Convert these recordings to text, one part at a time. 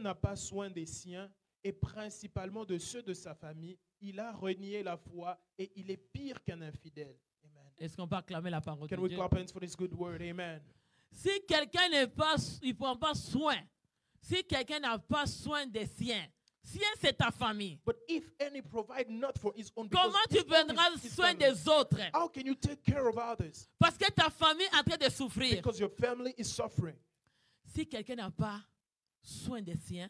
n'a pas soin des siens, et principalement de ceux de sa famille, il a renié la foi et il est pire qu'un infidèle. Amen. Est-ce qu'on peut acclamer la parole de Can we Dieu? clap hands for this good word? Amen. Si quelqu'un n'est pas, il prend pas soin, si quelqu'un n'a pas soin des siens, sien c'est ta famille. But if any provide not for his own, because Comment tu his own prendras is his soin family, des autres? how can you take care of others? Parce que ta famille est en train de souffrir. Because your family is suffering. Si quelqu'un n'a pas soin des siens,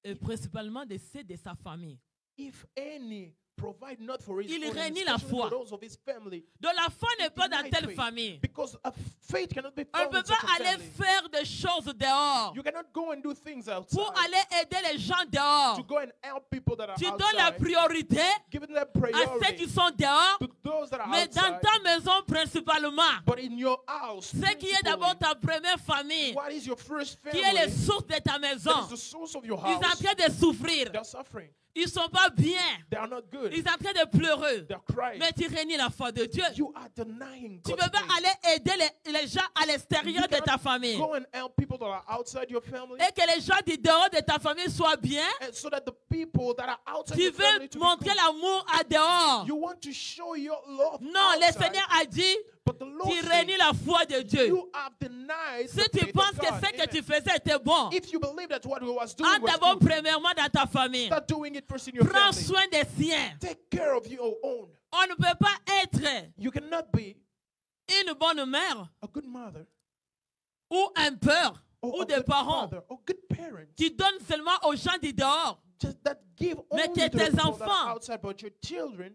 et principalement de ceux de sa famille, If any provide not for his il own, and renie la especially foi. for those of his family, Donc la foi n'est pas dans deny telle faith. famille. Because a faith cannot be On ne found peut in such pas a aller family. faire des choses dehors You cannot go and do things pour outside aller aider les gens dehors. to go and help people that are Tu donnes la outside, priorité giving them à ceux priority qui sont dehors, to those that are mais dans outside. ta maison principalement. But in your house, Ce qui est d'abord ta première famille, what is your first qui est les family? sources de ta That maison. is the source of your Ils sont en house. train de souffrir. They're suffering. Ils ne sont pas bien. They are not good. Ils sont en train de pleurer. They're crying. Mais tu renies la foi de Dieu. You are denying Tu ne God's peux pas faith. aller aider les gens à l'extérieur de ta famille. Go and help people that are outside your family, Et que les gens du dehors de ta famille soient bien. and so that the people that are outside Tu your family veux to be montrer good. l'amour à dehors. You want to show your love Non, le outside, Seigneur a dit, but the Lord tu says, renies la foi de Dieu. you have denied Si the tu faith penses of que God. ce que Amen. tu faisais était bon, If you believe that what he was doing entre was d'abord good, premièrement dans ta famille. start doing it first in your Prends family. soin des siens. Take care of your own. On ne peut pas être You cannot be une bonne mère a good mother ou un père or ou a des good parents father or good parent. qui donnent seulement aux gens du dehors. Just that give Mais only que to the tes people that enfants, are outside, but your children,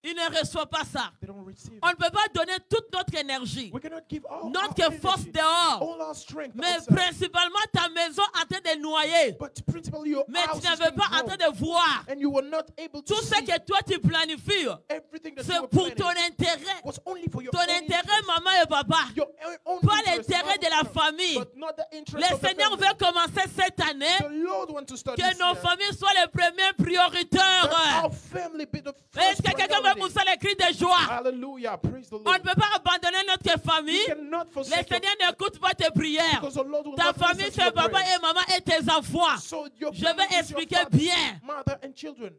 Ils ne reçoivent pas ça. they don't receive On ne it. peut pas donner toute notre énergie, We cannot give all notre our force energy, dehors, all our strength mais outside. principalement ta maison en train de noyer. But principally your Mais house tu ne is veux pas being en train grown, de voir and you were not able to tout ce see que toi tu planifies. everything that you C'est were pour ton planning intérêt. was only for your Ton own intérêt, interest. maman et papa. Your own Pas interest, l'intérêt not de la yours, famille. but not the interest Le of the Seigneur family. veut commencer cette année The Lord wants to start que this nos year, familles soient les premiers that prioritaires. our family be the Est-ce first que quelqu'un veut priority. pousser les cris de joie? Hallelujah, praise the On ne Lord. peut pas abandonner notre You famille. cannot Le forsake your, Seigneur n'écoute pas tes prières. because the Lord will Ta not famille, listen to c'est your papa prayers. et maman et tes enfants. So your Je family vais is your expliquer father, bien. mother and children.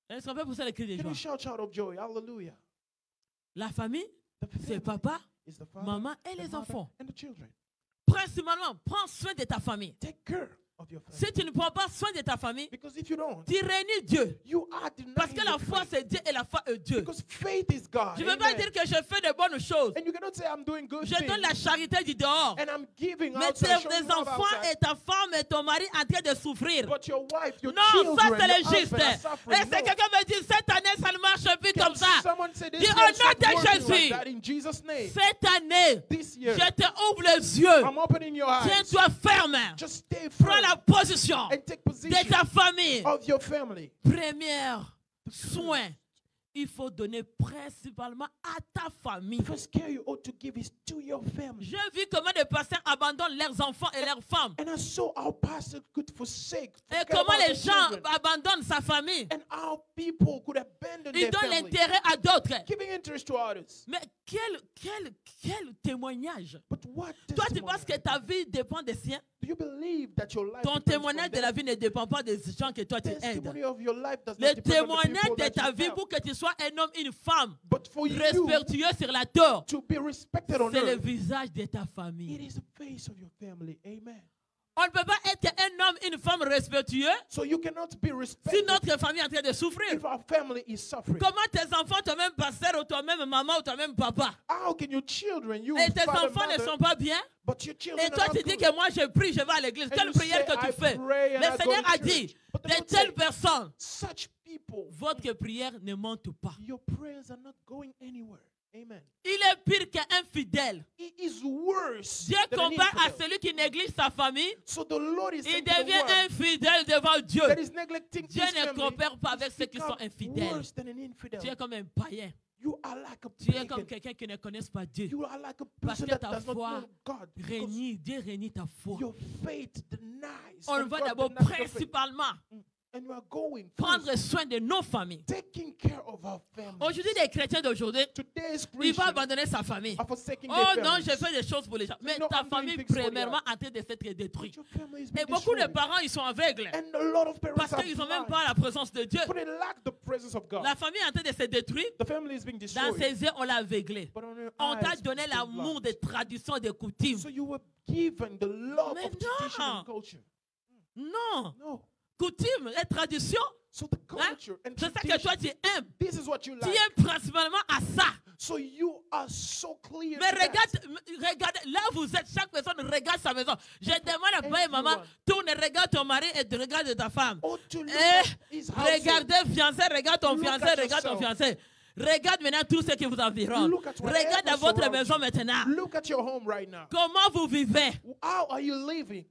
Est-ce qu'on peut pousser les cris de Can joie? you shout out of joy? Hallelujah. La famille, The c'est family papa, is the father, maman et the les mother, enfants. and the children. Principalement, prends soin de ta famille. Take care of your family. Si tu ne prends pas soin de ta famille, Because if you don't, tu renies Dieu. you are denying Parce que la the foi, faith. c'est Dieu et la foi est Dieu. Because faith is God. Je ne veux pas Amen. dire que je fais de bonnes choses. And you cannot say I'm doing good Je donne things la charité du dehors. and I'm giving Mais outside, showing tes love enfants outside, et ta femme et ton mari en train de souffrir. but your wife, your Non, children, ça c'est your le juste. husband are Et suffering. si No. quelqu'un me dit, cette année ça ne marche plus Can comme ça. someone say this Dis year au nom stop de working Jésus. like that in Jesus' name? Cette année, This year, je te ouvre les yeux. I'm opening your eyes. Tiens-toi ferme. Just stay Prends firm la position and take de position ta famille. of your family. Première soin, il faut donner principalement à ta famille. The first care you ought to give is to your family. J'ai vu comment des pasteurs abandonnent leurs enfants et leurs femmes. And I saw our pastor could forsake. Et forget comment about les their gens children. abandonnent sa famille. And how people could abandon Ils their donnent family. l'intérêt à d'autres. Giving interest to others. Mais quel témoignage. But what Toi, tu testimony? penses que ta vie dépend des siens? Do you believe that your life Ton depends témoignage from de la them? vie ne dépend pas des gens que toi tu aides. Testimony of your life does Le not depend on the témoignage people de that ta you vie help. pour que tu sois un homme, une femme, But for you respectueux sur la terre, to be respected on c'est le earth, visage de ta it famille. is the face of your family. Amen. On ne peut pas être un homme, une femme respectueux So you cannot be si respected notre famille est en train de souffrir. if our family is suffering. Comment tes enfants, toi-même pasteur ou toi-même maman ou toi-même papa, How can your children, you et tes father, enfants ne mother, sont pas bien, but your children et toi are tu not dis good? que moi je prie, je vais à l'église, And quelle you prière say, que tu I fais? pray and Le I go Seigneur to a dit, church. But the de Lord telles said, personnes, such people, votre prière ne monte pas. your prayers are not going anywhere. Amen. Il est pire qu'un fidèle. It is worse Dieu than an combat à infidel. celui qui néglige sa famille. So the Lord is Il saying to the devient world infidèle devant Dieu. that is neglecting Dieu his ne family, coopère pas avec ceux qui become sont infidèles. worse than an infidel. Tu es comme un païen. You are like a Tu es comme pagan. quelqu'un qui ne connaît pas Dieu. You are like a Parce person que that ta does not foi know God. Because Renie, Dieu renie ta foi. your faith denies. On and va God d'abord denies your faith. principalement And we are going prendre first, soin de nos familles. taking care of our families. Aujourd'hui, les chrétiens d'aujourd'hui, Today's il va Christians abandonner sa famille. are forsaking Oh their non, families. je fais des choses pour les gens. Mais No, ta I'm doing famille, things for the premièrement, others. en train de s'être détruite. Your family is Et being beaucoup de destroyed. parents, ils sont aveugles. And a lot of parents Parce are qu'ils n'ont même blind. pas la présence de Dieu. But they lack the presence of God. La famille est en train de se détruire. The family is being Dans destroyed. ses yeux, on l'a aveuglé. But on your On t'a eyes, donné it's l'amour blind. des traditions, des coutumes. So you were given the love Mais of tradition non. and culture. Non. No. Coutumes et traditions, So the hein, culture and c'est ça que tradition, toi tu aimes. this is what you Tu like. aimes principalement à ça. So you are so clear. Mais to that. regarde, là vous êtes, chaque personne regarde sa maison. Je demande à papa et maman, Everyone. tourne, regarde ton mari et regarde ta femme. Or to look Eh, at his household. regardez fiancé, regarde ton Look fiancé, at regarde ton yourself. fiancé. Regarde maintenant tout ce qui vous environne. Look at whatever Regarde à votre surrounds maison you. maintenant. Look at your home right now. Comment vous vivez? How are you living?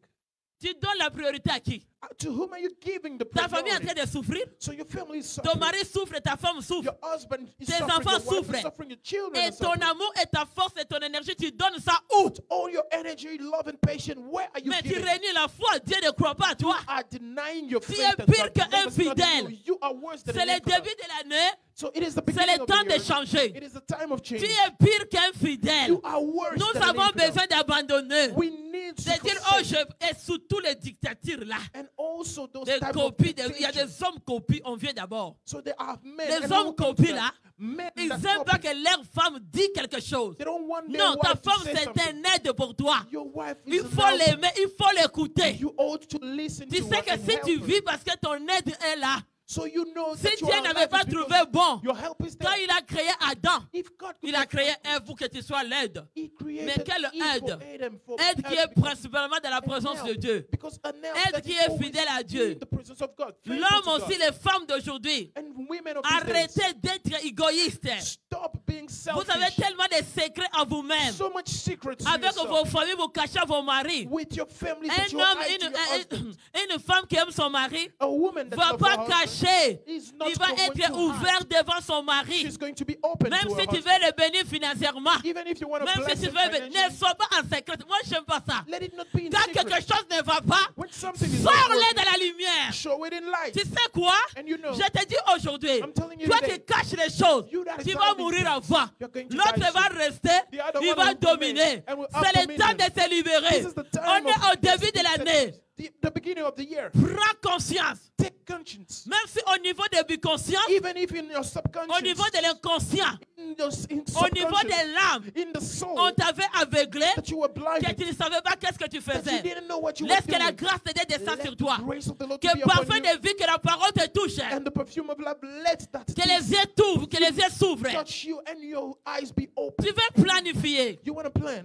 Tu donnes la priorité à qui? To whom are you giving the Ta famille est en priority? train de souffrir. So your family is Ton suffering. mari souffre et ta femme souffre. Your husband is Tes suffering. enfants Your wife souffrent. is suffering. Your children Et are ton suffering. amour et ta force et ton énergie, tu donnes ça où? All your energy, love, and patience, where are you Mais tu giving? réunis la foi. Dieu ne croit pas à toi. Are denying your Tu faith. es and pire God que believes not in infidèle. you. You are worse than C'est an le infidel. début de l'année. So it is the C'est beginning le of temps the de year. changer. It is the time of Tu change. es pire qu'infidèle. You are worse Nous than an avons infidel. besoin d'abandonner. We need to C'est dire, oh, je est sous tous les dictatures là. and also those Des type of copies, il y a dictators. des hommes copies, on vient d'abord. So there are men Les and hommes who come to copies them. là, Men ils that n'aiment pas copy. que leur femme dise quelque chose. They don't want their Non, ta wife to femme say c'est something. un aide pour toi. Your wife is Il an faut helper. l'aimer, il faut l'écouter. You ought to listen Tu to sais her que and si help tu her. vis parce que ton aide est là, So you know si that you Dieu are n'avait alive pas is because trouvé bon, your help is quand there. il a créé Adam, If God could il a have créé helped Ève pour que tu sois l'aide. He created Mais quelle Eve aide? for Adam, for Aide qui help, est because principalement dans la présence an de help, Dieu. because an help Aide that qui is est always fidèle à Dieu. in the presence of God, faithful L'homme to aussi, God. les femmes d'aujourd'hui, And women of these days, arrêtez d'être égoïstes. stop being Vous avez selfish. tellement de secrets en vous-même. So much secrets to Avec yourself. vos familles, vous cachez à vos maris. With your family Un that you homme, hide to your husband. une femme qui aime son mari A woman ne that va loves pas her husband cacher. is not Il va going être to ouvert hide. devant son mari. She's going to be open Même to si her tu husband. veux le bénir financièrement. Even if you want to Même bless si tu him veux, ne financially, sois pas en secret. Moi, je n'aime pas ça. let it not be in Quand secret. quelque chose ne va pas, When something is not sors-le working, dans la lumière. show it in light. Tu sais quoi? And you know, Je te dis aujourd'hui, I'm telling you toi today, qui caches les choses, you that is tu vas hiding mourir things, avant. you're going to L'autre die va soon. rester, The other il one va will remain dominer. and will have C'est le temps dominion. de se libérer. This is the time On est of au début de l'année. the beginning of the year. Prends conscience. Take conscience. Même si au niveau de l'inconscient, Even if in your au subconscious, niveau de l'inconscient, in au niveau subconscious, de l'âme, in the soul, on t'avait aveuglé, that you were que blinded, tu ne savais pas qu'est-ce que tu that you faisais. didn't know what you were Laisse que la doing. grâce de Dieu descende Let sur the toi. grace of the Lord Que to le be upon parfum you, de vie, que la parole te touche. and the perfume of love, let that Que les yeux t'ouvrent, que les yeux s'ouvrent. touch you and your eyes be open. Tu veux planifier. You want to plan?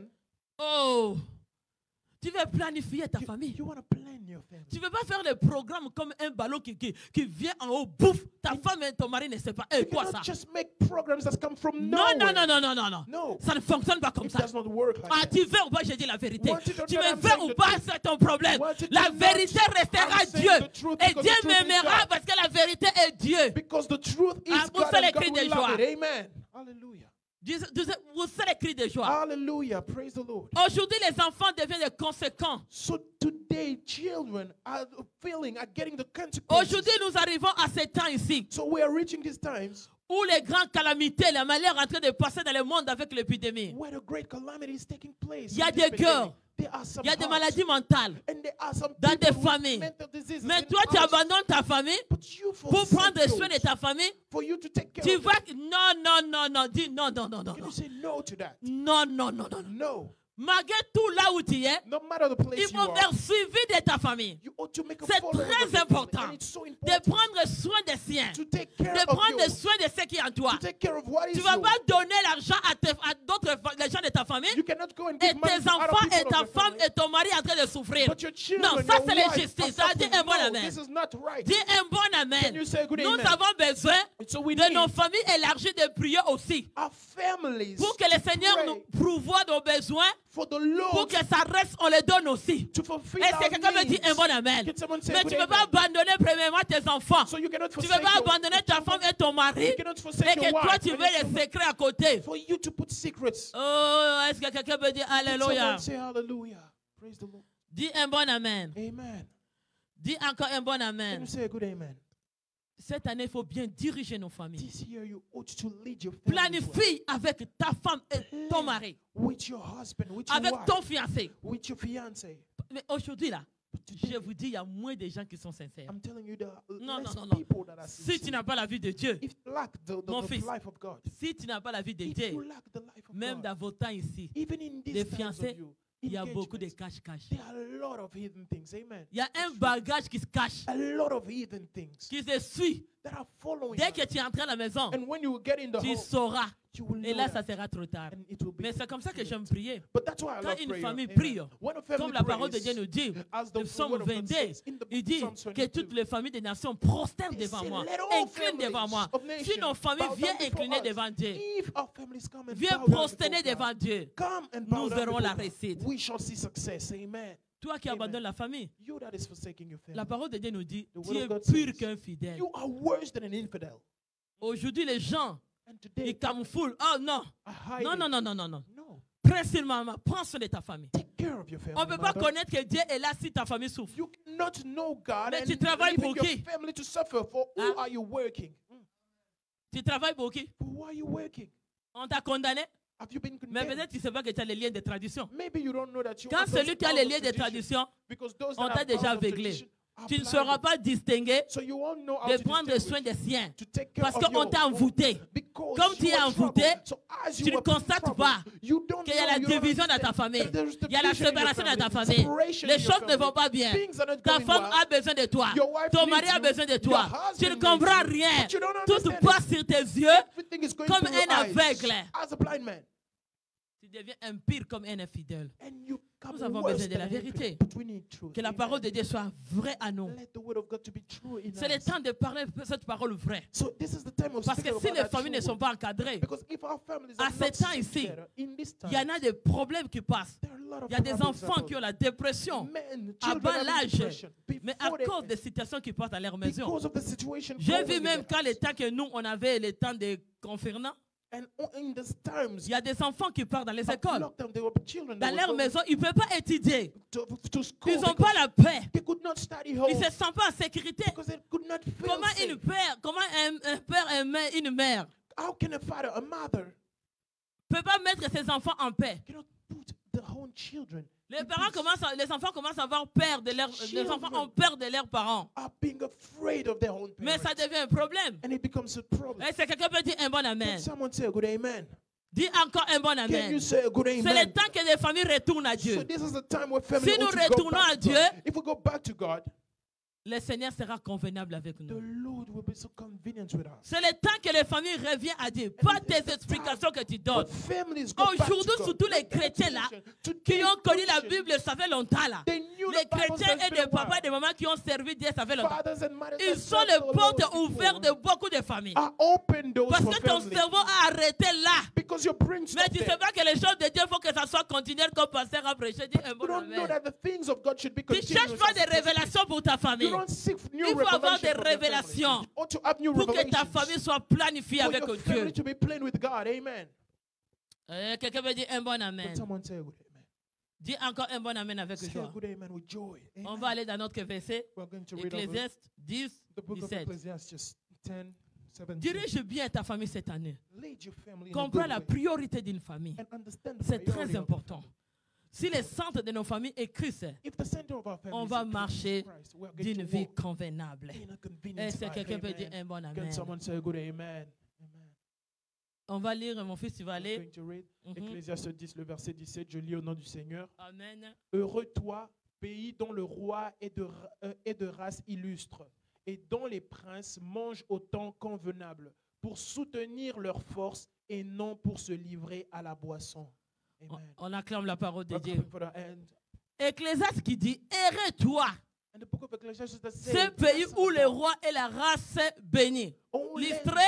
Oh. Tu veux planifier ta famille. You want to plan your family. Tu ne veux pas faire des programmes comme un ballon qui vient en haut, bouffe. Ta femme et ton mari ne savent pas. You Quoi ça? cannot just make programs that come from Non, nowhere. non, non, non, non, non, non. No. Ça ne fonctionne pas comme It ça. does not work like Ah, that. tu veux ou pas, j'ai dit la vérité. Want it or Tu not, me I'm veux saying ou the pas, truth. c'est ton problème. Want it La or not, vérité restera I'm saying Dieu. the truth Et because Dieu the truth is m'aimera God. parce que la vérité est Dieu. Because the truth is Ah, vous God savez and God les cris will de joie. love it. Amen. Hallelujah. Vous savez les cris de joie. Hallelujah. Praise the Lord. Aujourd'hui, les enfants deviennent des conséquents. So today, children are getting the consequences. Aujourd'hui, nous arrivons à ce temps ici So we are reaching these times où les grandes calamités, les malheurs sont en train de passer dans le monde avec l'épidémie. where the great calamity is taking place. Il y a in this des beginning. cœurs. There are some Il y a des hearts, maladies mentales. and there are some dans people des with familles. mental diseases Mais in toi, tu houses. abandonnes ta famille But you pour forsake prendre soin de those, ta famille. for you to take care Tu of vois them. que non, non, non, non, dis non, non, non, non, Can non. you say no to that? Non, non, non, non. No. Malgré tout là où tu es, No matter the place il you faut are, faire suivi de ta famille. you ought to make a C'est follow of très your family, important and it's so de important prendre soin des siens, to take care de of prendre you, soin de ce qui est en toi. to take care of what Tu is ne vas yours. pas donner l'argent à d'autres les gens de ta famille You cannot go and et give money tes to other enfants people et of ta your femme family, et ton mari en train de souffrir. but your children, Non, ça your c'est wife l'injustice. are Ça dit suffering. un bon No, amen. this is not right. Dis un bon amen. Can you say a good Nous amen? avons besoin So we de need nos familles élargies de prier aussi. our families Pour que le Seigneur pray nous pourvoie nos besoins, for the pour Lord que ça reste, on les donne aussi. to fulfill Est-ce our que quelqu'un me dit needs. un bon amen? Can someone say Mais good tu ne peux pas amen? abandonner premièrement tes enfants. So you cannot Tu ne forsake peux pas your, abandonner ta femme et ton mari. you cannot Et forsake que your toi, wife tu and veux your les children. secrets à côté. For you to put secrets. Oh, est-ce que quelqu'un peut dire Can Alléluia? someone say hallelujah? Praise the Lord. Dis un bon amen. Amen. Dis encore un bon Can amen. you say a good amen? Cette année, il faut bien diriger nos familles. This year you ought to lead your family well. Planifie avec ta femme et ton mari. With your husband, with your Avec wife, ton fiancé. with your fiancé. Mais aujourd'hui, là, But today, je vous dis, il y a moins de gens qui sont sincères. I'm telling you, there are Non, less non, non, non. people that are Si sincere. tu n'as pas la vie de Dieu, If you lack the Mon fils, life of God, si tu n'as pas la vie de if you Dieu, lack the life of même God, dans vos temps ici, even in les these times fiancés, of you, il y a beaucoup de engagements, cache-cache. there are a lot of hidden things. Amen. Il y a un bagage qui se cache, A lot of hidden things qui se suit. that are following Dès us. que tu entres à la maison, And when you get in the tu home, sauras. you will Et know là, ça that, sera trop tard. and it will be Mais c'est comme ça que too j'aime late. prier. But that's why I Quand love une prayer. famille Amen. prie, When a family comme la parole de prays, Dieu nous dit, as the le psaume word of God 22, says, in the il dit Psalm que 22, toutes les familles des nations prosternent They devant say, moi, "Let all inclinent devant moi. families of Si nos nations familles bow viennent down before incliner us. devant Dieu, If our families come and viennent bow down prosterner before devant God, Dieu, come and nous bow down verrons la before God, réussite. we shall see success. Amen. Toi qui Amen. abandonnes la famille, You that is forsaking your la family. parole de Dieu nous dit, The tu word es of God pur says, qu'un fidèle. You are worse than an infidel. Aujourd'hui, les gens, And today, ils camouflent. Oh non, are non, hiding. non, non, non, non, non. No. Principalement, prends soin de ta famille. Take care of your family. On ne peut pas mother. connaître que Dieu est là si ta famille souffre. You cannot know God Mais and tu travailles leaving pour your qui? family to suffer. For who Hein? are you working? Tu travailles pour qui? For who are you working? On t'a condamné, Have you been mais condemned? peut-être tu ne sais pas que tu as les liens de tradition. Maybe you don't know that you Quand are those celui qui a bound les of liens de tradition, tradition, because those on that t'a are déjà bound of aveuglé. tradition are Tu ne blinded. sauras pas distinguer So you won't know how de to prendre distinguish, soin des siens. to take care Parce of qu'on your t'a own. envoûté. Because Comme tu you es are envoûté, troubled. So as tu you ne are constates troubled, pas you don't qu'il y a know, la you don't division dans ta understand famille. that there is Il y a la division in your séparation dans ta family, famille. separation Les in your choses ne family. vont pas bien. Things are not Ta going femme well. a besoin de toi. Your wife Ton needs mari a you. besoin de Your toi. husband Tu ne needs comprends you. rien. But you don't Tout understand passe sur tes yeux Everything is going comme through your un eyes. aveugle. As a blind man. Tu deviens impur comme un infidèle. And you become Nous avons worse besoin de than la an vérité. infidel. But we need truth. Que la Amen. parole de Dieu soit vraie à nous. Let the word of God to be true in C'est le us. temps de parler cette parole vraie. So this is the time of Parce que speaking si about les that familles ne true sont word. pas encadrées, Because if our families à are ce not temps ici, together, in this time, il y en a des problèmes qui passent. there are a lot of Il y a des problems enfants that qui ont la dépression men, à children bas having l'âge, depression mais à before they- cause des situations qui passent à leur maison. because of the situation J'ai going vu in même their quand le house. temps que nous, on avait le temps de confinement, And in these times il y a des enfants qui partent dans les of écoles. lockdown, there were children Dans that leur were maison, ils ne peuvent pas étudier. going to school Ils n'ont because pas la paix. they could not study Ils home ne se sentent pas en sécurité. because they could not feel Comment safe. comment un père et une mère How can a father, a mother, ne peut pas mettre ses enfants en paix? cannot put their own children? Les Because enfants commencent à avoir peur de les enfants ont peur de leurs parents. are being afraid of their own Mais parents. ça devient un problème. And it becomes a problem. Et c'est quelqu'un peut dire un bon Can amen. someone say a good amen? Dis encore un bon Can amen. you say a good C'est le amen? temps que les familles retournent à So Dieu. this is the time where family Si nous ought to go retournons back à to God. Dieu, If we go back to God, le Seigneur sera convenable avec the nous. Lord will be so convenient with us. C'est le temps que les familles reviennent à Dieu. Pas tes explications que tu donnes. But families go back to Aujourd'hui, God. surtout les Not their chrétiens là, expectation. qui Today, ont connu la Christians, Bible, ça fait longtemps là. they knew Les the Bible chrétiens has et been a des papas while. et des mamans qui ont servi Dieu, ça fait longtemps. Fathers and mothers Ils that sont served les the Lord portes before ouvertes de beaucoup de familles. are open doors Parce for que ton families. cerveau a arrêté là. Because your brain Mais stopped tu ne there. sais pas que les choses de Dieu, il faut que ça soit continuel comme pasteur a prêché. Dis un You bon don't know amen. that the things of God should be Tu ne continuous. cherches pas as des it is. révélations pour ta famille. You don't seek new Il faut avoir revelations des from your family. révélations You ought to have new pour que ta revelations famille soit planifiée for avec your Dieu. family to be plain with God. Amen. Quelqu'un veut dire un bon Can amen. someone say a good amen? Dis encore un bon amen avec Say a joie. good amen with joy. On Amen. va aller dans notre verset, We're going to read over Ecclésiaste 10, the book of 17. Ecclesiastes 10, 17. Dirige bien ta famille cette année. Lead your family in a Comprends good la way priorité d'une famille. and understand the C'est priority très of your important. family. Si le centre de nos familles est Christ, If the center of our family on is va in marcher Christ, we are going d'une to vie walk convenable. in a Et convenient si life. quelqu'un peut dire Amen. un bon Can amen. someone say a good amen? Amen. On va lire, mon fils, tu vas I'm aller. going to read Mhm. Ecclésiaste 10, le verset 17. Je lis au nom du Seigneur. Amen. Heureux toi, pays dont le roi est de race illustre, et dont les princes mangent au temps convenable, pour soutenir leur force et non pour se livrer à la boisson. Amen. On acclame la parole de We're Dieu. coming for the end. Ecclésiaste qui dit, errez-toi, And the book of Ecclesiastes that ce says, pays où le roi et la race bénie. Oh, L'Istré,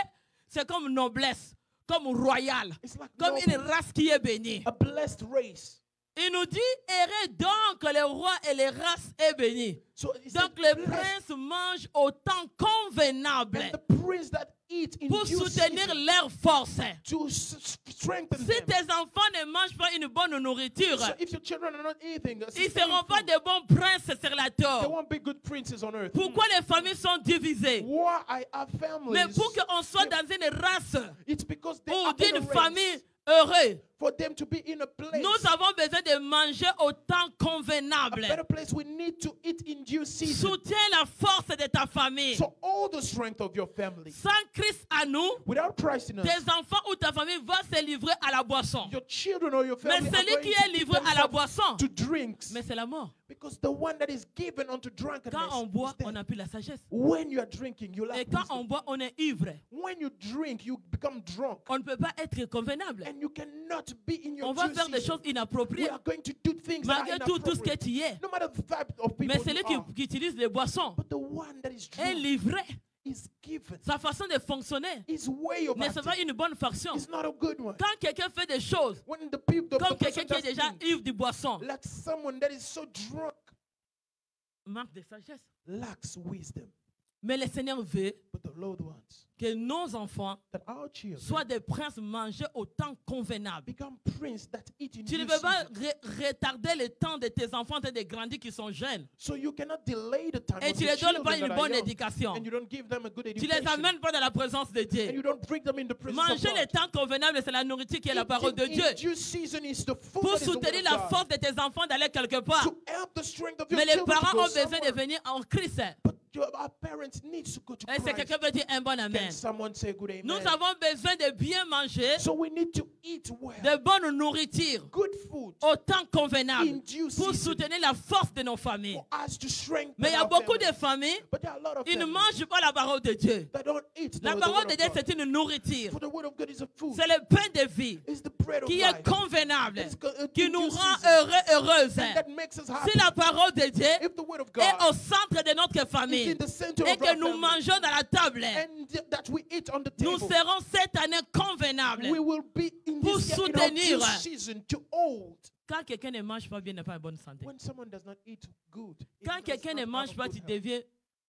c'est comme noblesse, comme royal, it's like comme une noble, race qui est bénie. a blessed race. Il nous dit, errez donc les rois et les races est béni. So he Donc said, les blessed princes mangent au temps convenable and the prince that eat in pour due soutenir season leur force. to strengthen Si them. tes enfants ne mangent pas une bonne nourriture, So if your children are not eating, ils ne seront pas de bons princes sur la they terre. won't be good princes on earth. Pourquoi les familles sont divisées? Why are Mais families? pour qu'on soit dans une race It's because they ou are in d'une a race. famille heureuse, For them to be in a place, nous avons besoin de manger au temps a convenable. better place, we need to eat in due season. Soutiens la force de ta famille. So all the strength of your family, Sans Christ à nous, without Christ in us, tes enfants ou ta famille vont se livrer à la boisson. your children or your Mais family are celui going qui to est give livré à la themselves boisson, to drinks. mais c'est la mort. Because the one that is given unto drunkenness, Quand on is boit, dead. on n'a plus la sagesse. When you are drinking, you Et lack quand wisdom. on boit, on est ivre. When you drink, you become drunk. On ne peut pas être convenable. And you cannot be in your On va due faire des season. choses We inappropriées. are going to do things that Malgré are tout ce que inappropriate. tu es. No matter the type of people Mais you celui are. qui utilise les boissons But the one that is est drunk livré. is given. Sa façon de fonctionner His way of ne se pas acting une bonne faction. is not a good one. Quand quelqu'un fait des choses When the people, comme the person quelqu'un qui est does déjà things ivre du boisson, like someone that is so drunk, manque de sagesse. lacks wisdom. Mais le Seigneur veut But the Lord wants que nos enfants that our children soient des princes mangés au temps convenable. become prince that eat in Tu ne due peux pas season. retarder le temps de tes enfants en train de grandir qui sont jeunes. So you cannot delay the time Et of tu the ne donnes pas children une that are bonne young, éducation. and you don't give them a good Tu ne les education, amènes pas dans la présence de and Dieu. you don't bring them in the presence of Manger le God. temps convenable, c'est la nourriture qui est la parole de Eating Dieu. in due season is the food Pour that is the word soutenir of la God. force de tes enfants d'aller quelque part. To help the strength of your Mais les children to parents go ont besoin de somewhere. venir en Christ. But our parents need to go to Est-ce que Christ. quelqu'un peut dire un bon amen? Can someone say good amen? Nous avons besoin de bien manger, So we need to eat well, de bonne nourriture, good food au temps convenable, in due pour season soutenir la force de nos familles. for us to strengthen Mais il y a our beaucoup de families. familles, But there are a lot of ils ne families mangent pas la parole de Dieu. that don't eat La the parole word de of Dieu, God. c'est une nourriture. For the word of God is a food. C'est le pain de vie It's the bread of qui est life. convenable, Qui qui nous rend heureux, heureuses. that makes us happy. Si la parole de Dieu If the word of est God au centre de notre is famille in the center et of que our nous family, mangeons dans la table, and that we eat on the nous table, serons cette année convenables. we will be in Pour this year in our due soutenir. season to hold. Quand quelqu'un ne mange pas bien, il n'est pas en bonne santé. When someone does not eat good, it Quand does quelqu'un not ne have mange a pas, good tu health. deviens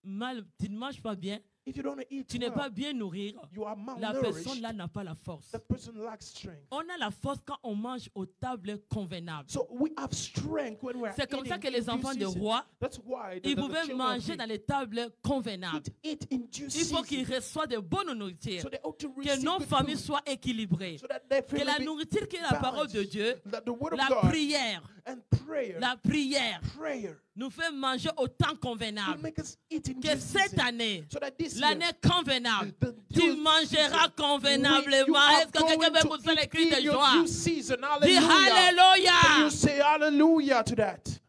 mal, tu ne manges pas bien, If you don't eat tu n'es well, pas bien nourri, you are la malnourished. personne là n'a pas la force. That person lacks strength. On a la force quand on mange aux tables convenables. So we have strength when we are C'est comme ça eating que in les due enfants de season. rois, That's why ils the pouvaient children manger of dans les tables convenables. eat in due Il faut qu'ils season. reçoivent de bonnes nourritures. So they ought to Que receive nos good familles food, soient équilibrées. so that their Que family la be nourriture qui est la parole de balanced. Dieu, That the word of la God prière, and prayer, la prière prayer nous fait manger au temps will convenable. make us eat in Que due cette season. année, So that this year, l'année convenable, the tu due mangeras season, you convenablement. are Est-ce que quelqu'un going peut to pousser les eat cris in de your joie? due season. Dis Hallelujah. Can you Alléluia. say hallelujah to that?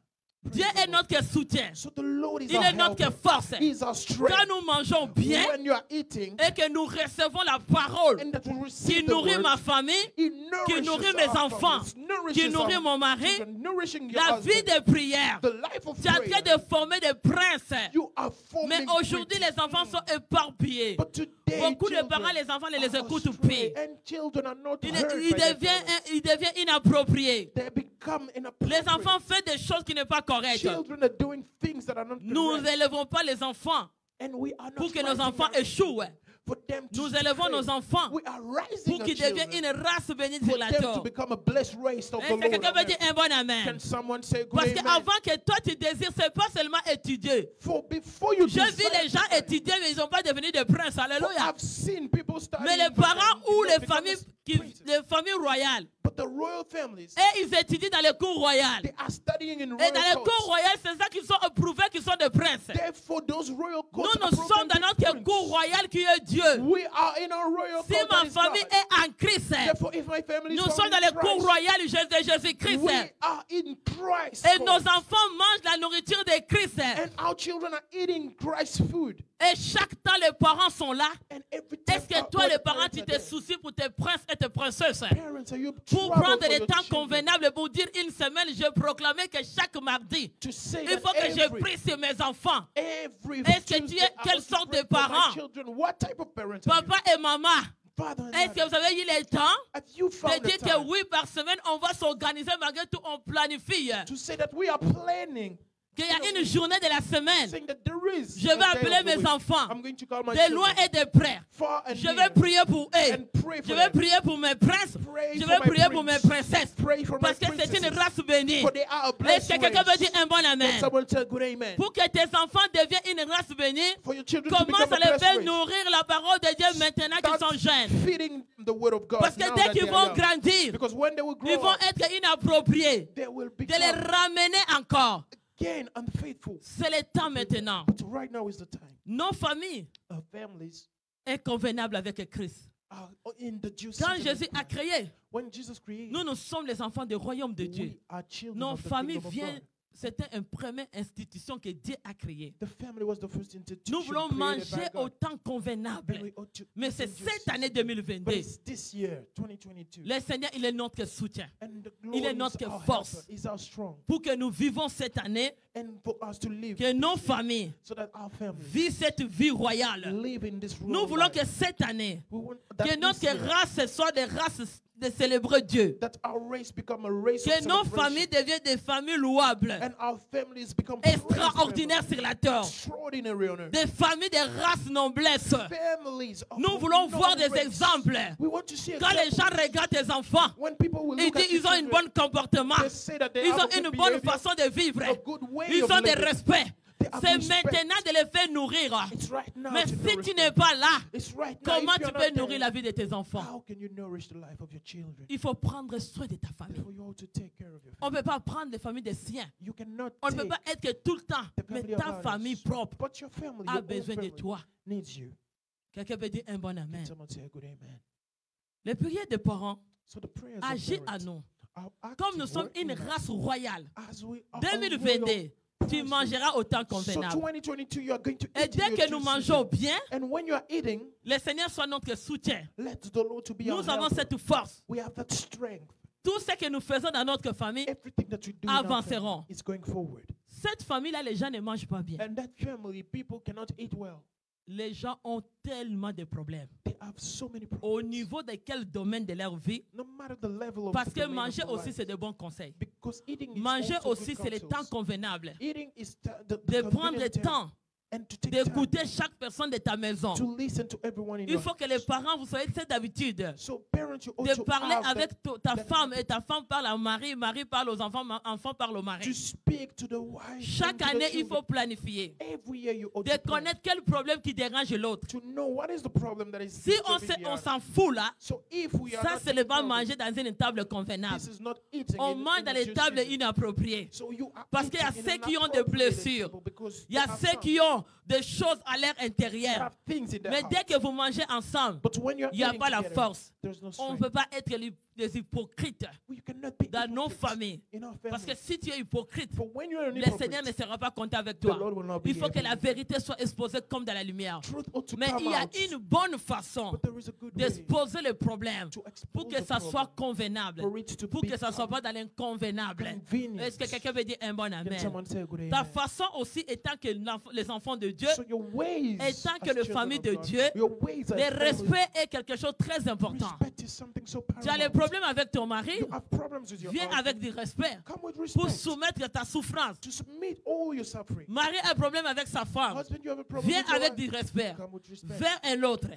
Dieu Praise the est Lord. notre soutien. So the Lord is Il our est notre helper. force. He is our Quand strength. nous mangeons bien When you are eating et que nous recevons la parole and that we qui receive the nourrit word, ma famille, it qui nourishes nourrit mes our enfants, families, nourishes qui nourrit our mon mari, children, nourishing your la vie husband, de prière. the life of Tu es en train prayer. de former des princes. You are forming Mais aujourd'hui, great- les enfants sont éparpillés. But today, Beaucoup de children parents, les enfants ne les are écoutent astray, plus. and children are not Il, heard il by their devient, parents. il devient inapproprié. They become Les inappropriate. enfants font des choses qui ne sont pas correctes. Children are doing things that are not Nous correct. n'élevons pas les enfants And we are not pour que nos rising enfants our échouent. for them to Nous élevons stray. nos enfants We are rising pour our qu'ils deviennent children une race bénie for sur la them terre. to become a blessed race of the Est-ce que Lord. quelqu'un peut dire Amen. un bon amen? Can someone say good Parce amen? qu'avant que toi tu désires, c'est pas seulement étudier. For before you Je vis decide- les gens étudier, mais ils n'ont pas devenu des princes. For Alléluia. I've seen people studying, Mais les but parents they ou did les not become familles, princes. les familles royales, But the royal families, et ils étudient dans les cours royales. they are studying in Et dans les royal cours courts. royaux, c'est ça qu'ils sont approuvés, qu'ils sont des princes. Therefore, those royal Nous, courts nous approve sommes them dans to be notre prince. cours royal qui est Dieu. We are in our royal Si court ma that is famille God. est en Christ, Therefore, if my family is nous found sommes in dans les Christ, cours royaux de Jésus-Christ. we are in Christ. Et nos enfants mangent la nourriture de Christ. And our children are eating Christ's food. Et chaque temps, les parents sont là. And every time Est-ce que toi, les parents, tu te soucies pour tes princes et tes princesses? parents, are you Pour trouble prendre for des your temps children convenables, pour dire une semaine, je proclamais que chaque mardi, to say il faut that que je prie sur mes enfants. every Est-ce que tu Tuesday es- I quels want to sont pray tes for my parents? children. What type of parents are you? Papa et maman, father and Est-ce que mother, vous avez eu le temps have you de found the dire que time oui, par semaine, on va s'organiser malgré tout, on planifie. to say that we are planning, Qu'il y a une journée de la semaine. saying that there is Je a vais day appeler of the mes week. enfants I'm going to call my de loin children et de près. far and Je near vais prier pour eux. and pray Je for vais them. prier pour mes princes. Pray Je for vais my prier pour mes prince. princesses. Pray for my Parce que c'est une princesses. race bénie. For they are a Est-ce blessed que quelqu'un veut race. dire un bon amen? Someone say good amen. Pour que tes enfants deviennent une race bénie, For your children to commence become à a les blessed faire race. nourrir la parole de Dieu maintenant qu'ils sont jeunes. Feeding the word of God. Parce que now dès that qu'ils they vont are young. grandir, Because when they will ils grow vont up, être inappropriés. they will De les become ramener encore. again unfaithful. C'est le temps maintenant. But right now is the time. Nos familles Our families est convenable avec Christ. are in the due Quand season of Jésus a Christ. créé, When Jesus created, nous sommes les enfants du royaume de Dieu. we are children Nos of the familles kingdom of viennent, God. c'était une première institution que Dieu a créée. The family was the first institution Nous voulons created manger by au God. temps convenable. And we ought to Mais eat c'est in due cette année season. 2022. But it's this year, 2022. Le Seigneur, il est notre soutien. And the Il est Lord notre is our force. helper, is our strong. Pour que nous vivons cette année, And for us to live, que nos familles so that our families vivent cette vie royale. live in this Nous royal voulons life. que cette année, We want that que this notre year, race soit des races de célébrer Dieu. that our race become a race Que of nos celebration. familles deviennent des familles louables, And our families become praise extraordinaires sur la terre. families, extraordinary on earth. Des familles de race noblesse. Families of Nous voulons noble voir des race. exemples. We want to see Quand les gens examples. regardent tes enfants, When people will ils look at disent your qu'ils ont un children, bon comportement. they say that they Ils have ont a good une bonne behavior, façon de vivre. a good way Ils of ont des living. respects. They have C'est respect. maintenant de les faire nourrir. It's right now Mais to si nourish tu them. n'es pas là, It's right now. comment If tu you're peux not nourrir there, la vie de tes enfants? how can you nourish the life of your children? Il faut prendre soin de ta famille. For you all to take care of your On ne family. peut pas prendre les familles des siens. You cannot On ne peut take pas être que tout le temps. the Mais family ta of others. famille propre But your family, a your own besoin de family toi. needs you. Quelqu'un peut dire un bon amen. Someone say a good amen. Les prières des parents So the prayers agissent of à parents nous. are active Comme nous sommes work une in us. race royale. As we are a 2022, royal tu person. mangeras au temps So convenable. 2022, you are going to Et eat dès in que your nous due mangeons season. bien, And when you are eating, le Seigneur soit notre soutien. let the Lord to be our Nous avons helper. cette force. We have that strength. Tout ce que nous faisons dans notre famille, Everything that you do in our avanceront. family is going forward. cette famille-là, les gens ne mangent pas bien. And that family, people cannot eat well. Les gens ont tellement de problèmes. They have so many Au problems. niveau de quel domaine de leur vie, No matter the level of parce the que domain of manger their aussi, life. c'est de bons conseils. Because eating is Manger also aussi, good c'est le temps counsels. convenable. Eating is the De prendre le convenient time temps and to take time d'écouter chaque personne de ta maison. to listen to everyone in Il your faut que les parents, vous soyez cette habitude So parents, you ought de to parler have avec ta that femme et ta femme parle au mari, mari parle aux enfants, enfants parle au to mari. speak to the wife. Chaque and to the année, il children. faut planifier. Every year you ought De to plan connaître quel problème qui dérange l'autre. to know what is the problem that is Si on disturbing the on other. s'en fout là, So if we are ça not c'est le taking pas care of manger it, dans une table convenable. this is not eating On in mange dans a les due tables season. inappropriées. So you are Parce qu'il y a eating in ceux an qui ont des appropriate blessures. table because Il y a they have ceux some qui ont des choses à l'air that intérieur. have things in their Mais house. dès que vous mangez ensemble, But when you're il n'y a eating pas la together, force. there's no On ne strength. peut pas être des hypocrites You cannot be dans nos hypocrites familles. in our Parce que family. si tu es hypocrite, For when you're an le Seigneur ne hypocrite, sera pas content avec the toi. Lord will not be Il faut que happy la with you. vérité soit exposée comme dans la lumière. Truth ought to Mais come il y a out, une bonne façon but there is a good way d'exposer le problème to pour expose que the ça soit problem, convenable, for it to pour que ça ne soit become pas dans l'inconvenable. convenient. Est-ce que quelqu'un veut dire un bon Can amen? someone say a good Ta amen? façon aussi étant que les enfants de Dieu, So your ways étant que as le children famille of de God, Dieu, your ways as le family, respect est quelque chose de très important. respect is something so Tu as des paramount. problèmes avec ton mari, You have problems with your viens husband. avec du respect Come with pour respect soumettre ta souffrance. to submit all your suffering. Mari a un problème avec sa femme, Husband, you have a problem viens with your avec wife. du respect Come with respect. vers un autre.